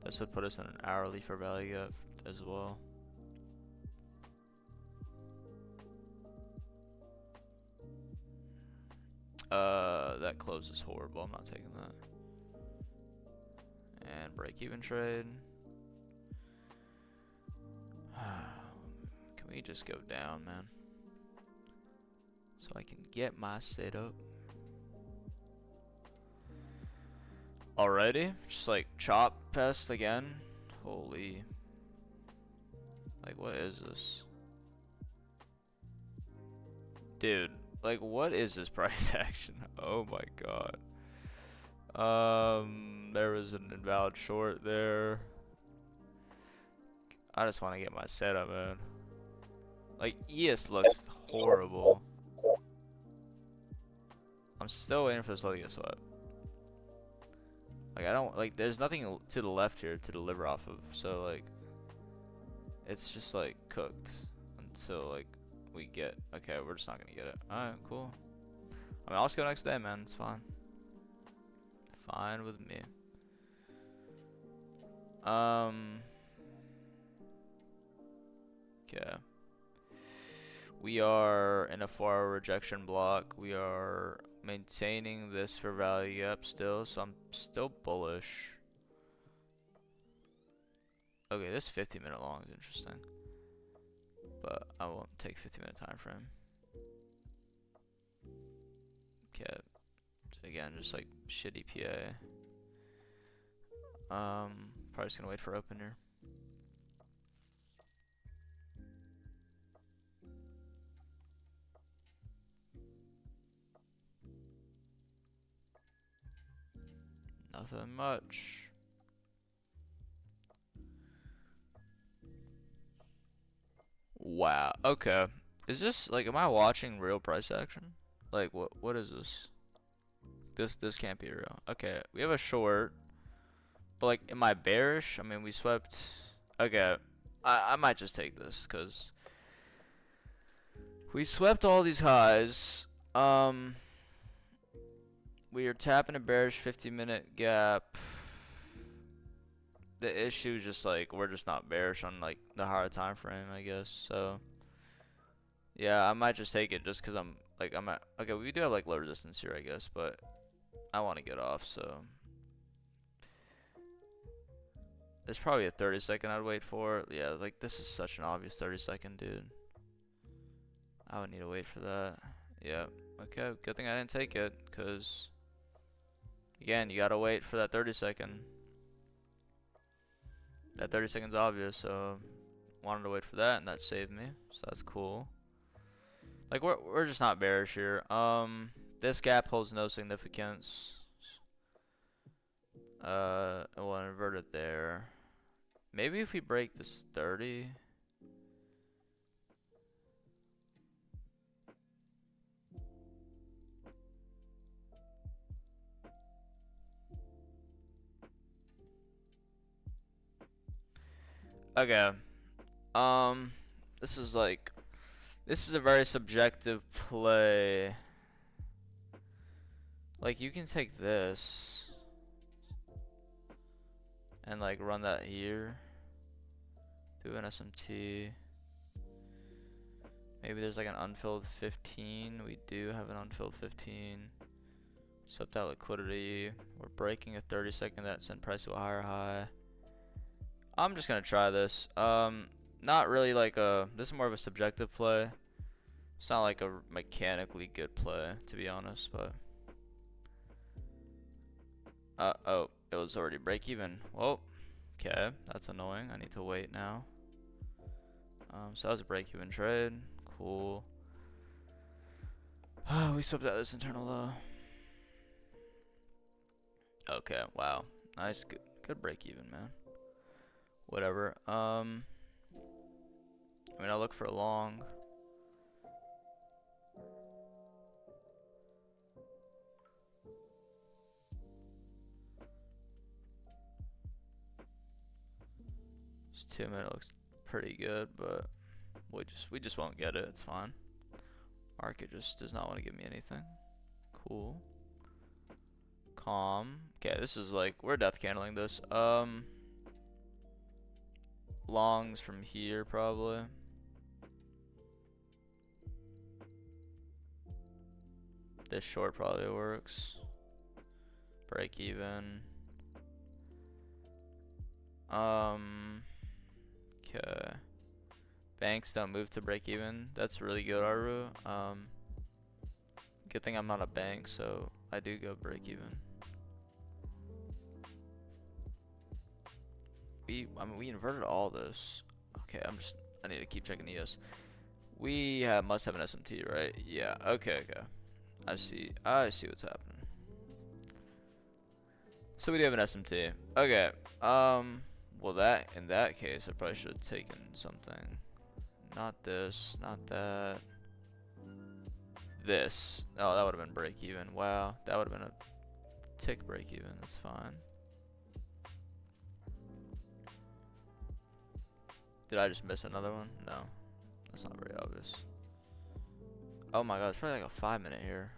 This would put us in an hourly for value gap as well. that close is horrible. I'm not taking that. And break even trade. Can we just go down, man? So I can get my setup. Alrighty, just like chop pest again. Holy. Like, what is this? Dude, like, what is this price action? Oh my god. There was an invalid short there. I just want to get my setup, man. Like, ES looks horrible. I'm still waiting for this to get swept. Like, I don't, like, there's nothing to the left here to deliver off of, so, like, it's just, like, cooked until, like, we get, okay, we're just not gonna get it. Alright, cool. I mean, I'll just go next day, man, it's fine. Fine with me. Okay. We are in a 4-hour rejection block. We are maintaining this for value gap still, so I'm still bullish. Okay, this 50-minute long is interesting, but I won't take 50-minute time frame. Okay, so again, just like shitty PA. Probably just gonna wait for open here. Nothing much. Wow. Okay. Is this like, am I watching real price action? Like, what is this? This can't be real. Okay, we have a short. But like, am I bearish? I mean, we swept. Okay, I might just take this because we swept all these highs. We are tapping a bearish 50-minute gap. The issue is just like, we're just not bearish on like the higher time frame, I guess. So yeah, I might just take it just because I'm at, okay, we do have like low resistance here, I guess, but I want to get off, so there's probably a 30-second I'd wait for. Yeah, like this is such an obvious 30-second, dude. I would need to wait for that. Yeah, okay, good thing I didn't take it, because again, you gotta wait for that 30-second. That 30 seconds obvious, so wanted to wait for that, and that saved me, so that's cool. Like, we're just not bearish here. This gap holds no significance. We'll invert it there. Maybe if we break this 30. Okay. This is like, this is a very subjective play. Like, you can take this and like run that here. Do an SMT. Maybe there's like an unfilled 15. We do have an unfilled 15. Swept that liquidity. We're breaking a 30-second that sent price to a higher high. I'm just gonna try this. Not really like a, this is more of a subjective play. It's not like a mechanically good play, to be honest, but oh, it was already break even. Well, okay, that's annoying. I need to wait now. So that was a break even trade. Cool. We swept out this internal low. Okay, wow. Nice, good break even, man. Whatever. I mean, I'll look for a long. This 2-minute looks pretty good, but we just won't get it. It's fine. Market just does not want to give me anything. Cool. Calm. Okay, this is like, we're death candling this. Longs from here probably. This short probably works. Break even. Okay. Banks don't move to break even. That's really good, Aru. Good thing I'm not a bank, so I do go break even. I mean, we inverted all this. Okay, I need to keep checking ES. We must have an SMT, right? Yeah. Okay. I see what's happening. So we do have an SMT. Okay. Well, in that case, I probably should have taken something. Not this. Not that. This. Oh, that would have been break even. Wow, that would have been a tick break even. That's fine. Did I just miss another one? No, that's not very obvious. Oh my god, it's probably like a 5-minute here.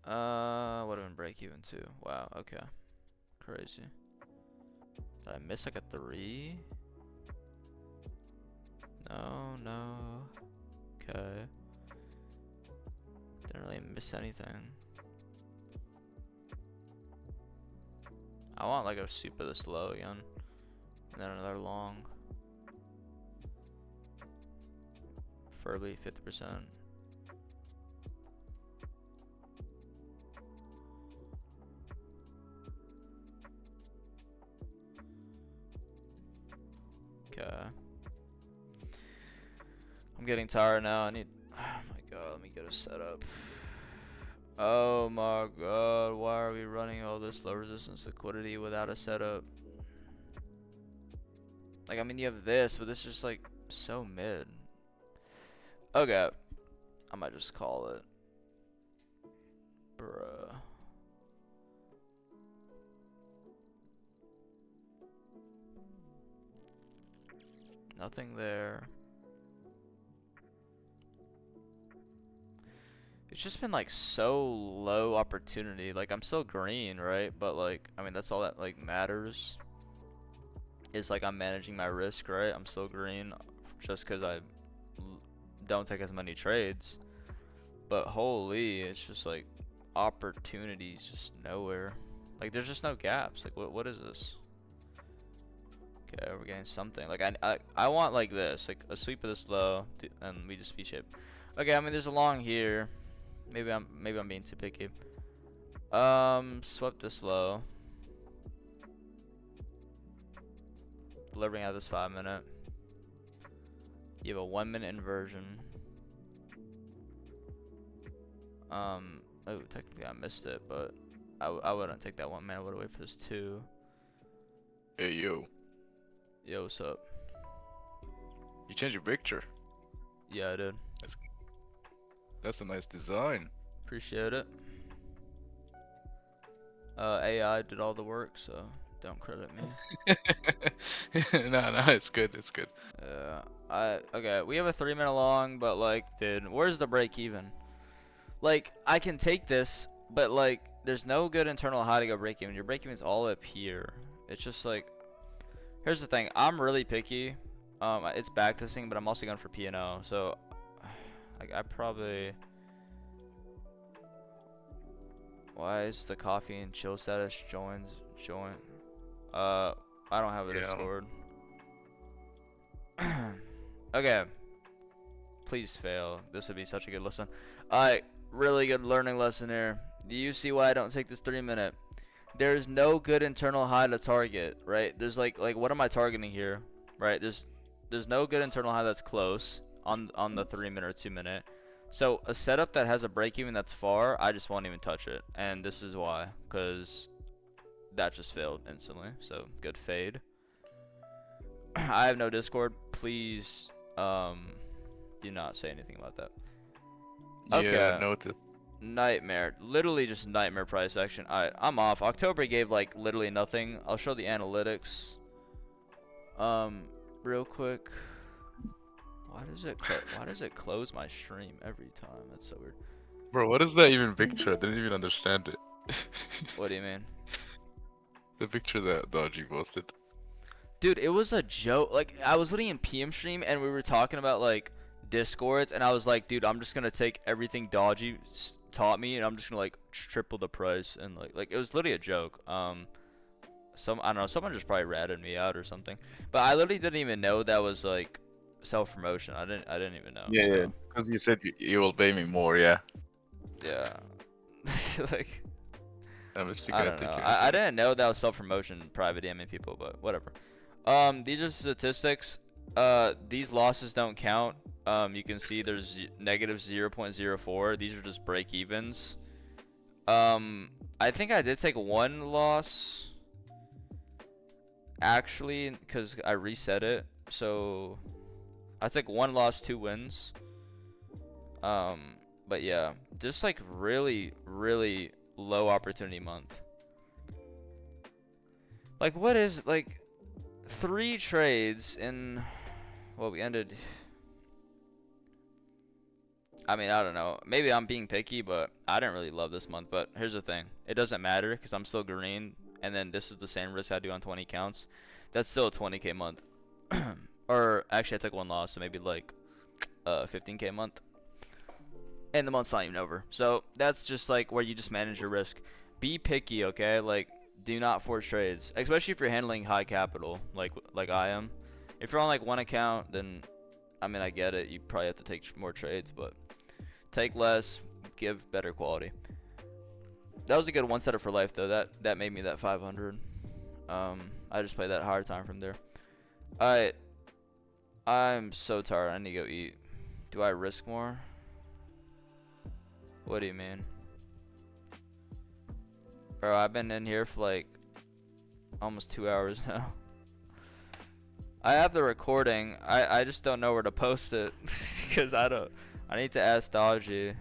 Would have been break even too. Wow, okay. Crazy. Did I miss like a 3? No. Okay. Didn't really miss anything. I want like a super this low again. And then another long. Preferably 50%. Okay. I'm getting tired now. I need. Oh my god, let me get a setup. Oh my god, why are we running all this low resistance liquidity without a setup? Like, I mean, you have this, but this is just like so mid. Okay, I might just call it. Bruh. Nothing there. It's just been like so low opportunity. Like, I'm still green, right? But like, I mean, that's all that like matters. Is like I'm managing my risk, right? I'm still green just because I don't take as many trades. But holy, it's just like opportunities just nowhere. Like, there's just no gaps. Like, what is this? Okay, we're getting something. Like, I want like this, like a sweep of this low, and we just V-shape. Okay, I mean, there's a long here. Maybe I'm being too picky. Swept this low. Delivering out this 5-minute. You have a 1-minute inversion. Oh, technically I missed it, but I wouldn't take that 1 minute. I would wait for this 2. Hey yo, Yo, what's up? you changed your picture. Yeah, I did. That's a nice design. Appreciate it. AI did all the work, so don't credit me. No, it's good. It's good. Okay, we have a 3-minute long, but like, dude, where's the break even? Like, I can take this, but like, there's no good internal high to go break even. Your break even's all up here. It's just like, here's the thing. I'm really picky. It's backtesting, but I'm also going for P&O. So, like, I probably. Why is the coffee and chill status join? I don't have a Yeah. Discord. Okay. Please fail. This would be such a good lesson. Alright, really good learning lesson here. Do you see why I don't take this 3-minute? There's no good internal high to target, right? There's like what am I targeting here? Right? There's no good internal high that's close on the 3-minute or 2-minute. So a setup that has a break even that's far, I just won't even touch it. And this is why, because that just failed instantly. So good fade. I have no Discord. Please do not say anything about that. Okay. Yeah, noticed. Nightmare. Literally just nightmare price action. Alright, I'm off. October gave like literally nothing. I'll show the analytics. Real quick. Why does it close my stream every time? That's so weird. Bro, what is that even picture? I didn't even understand it. What do you mean? The picture that Dodgy posted. Dude, it was a joke. Like, I was looking in PM stream and we were talking about like discords, and I was like, dude, I'm just gonna take everything Dodgy taught me, and I'm just gonna like triple the price, and like it was literally a joke. I don't know, someone just probably ratted me out or something, but I literally didn't even know that was like self promotion. I didn't even know. Yeah, so, yeah. Because you said you will pay me more, yeah. yeah. Like I was I don't know. I didn't know that was self promotion, private DMing people, but whatever. These are statistics. These losses don't count. You can see there's negative 0.04. These are just break evens. I think I did take one loss actually, because I reset it. So I took one loss, 2 wins. But yeah, just like really, really low opportunity month. Like, what is like 3 trades in, well, we ended, I mean, I don't know, maybe I'm being picky, but I didn't really love this month. But here's the thing, it doesn't matter because I'm still green, and then this is the same risk I do on 20 counts. That's still a 20k month. Or actually I took one loss, so maybe like 15k month, and the month's not even over. So that's just like where you just manage your risk. Be picky, okay? Like, do not force trades, especially if you're handling high capital like I am. If you're on like one account, then I mean, I get it, you probably have to take more trades, but take less, give better quality. That was a good one setter for life though. That made me that 500. I just played that hard time from there. Alright, I'm so tired. I need to go eat. Do I risk more? What do you mean? Bro, I've been in here for like almost 2 hours now. I have the recording. I just don't know where to post it because I need to ask Dodgy.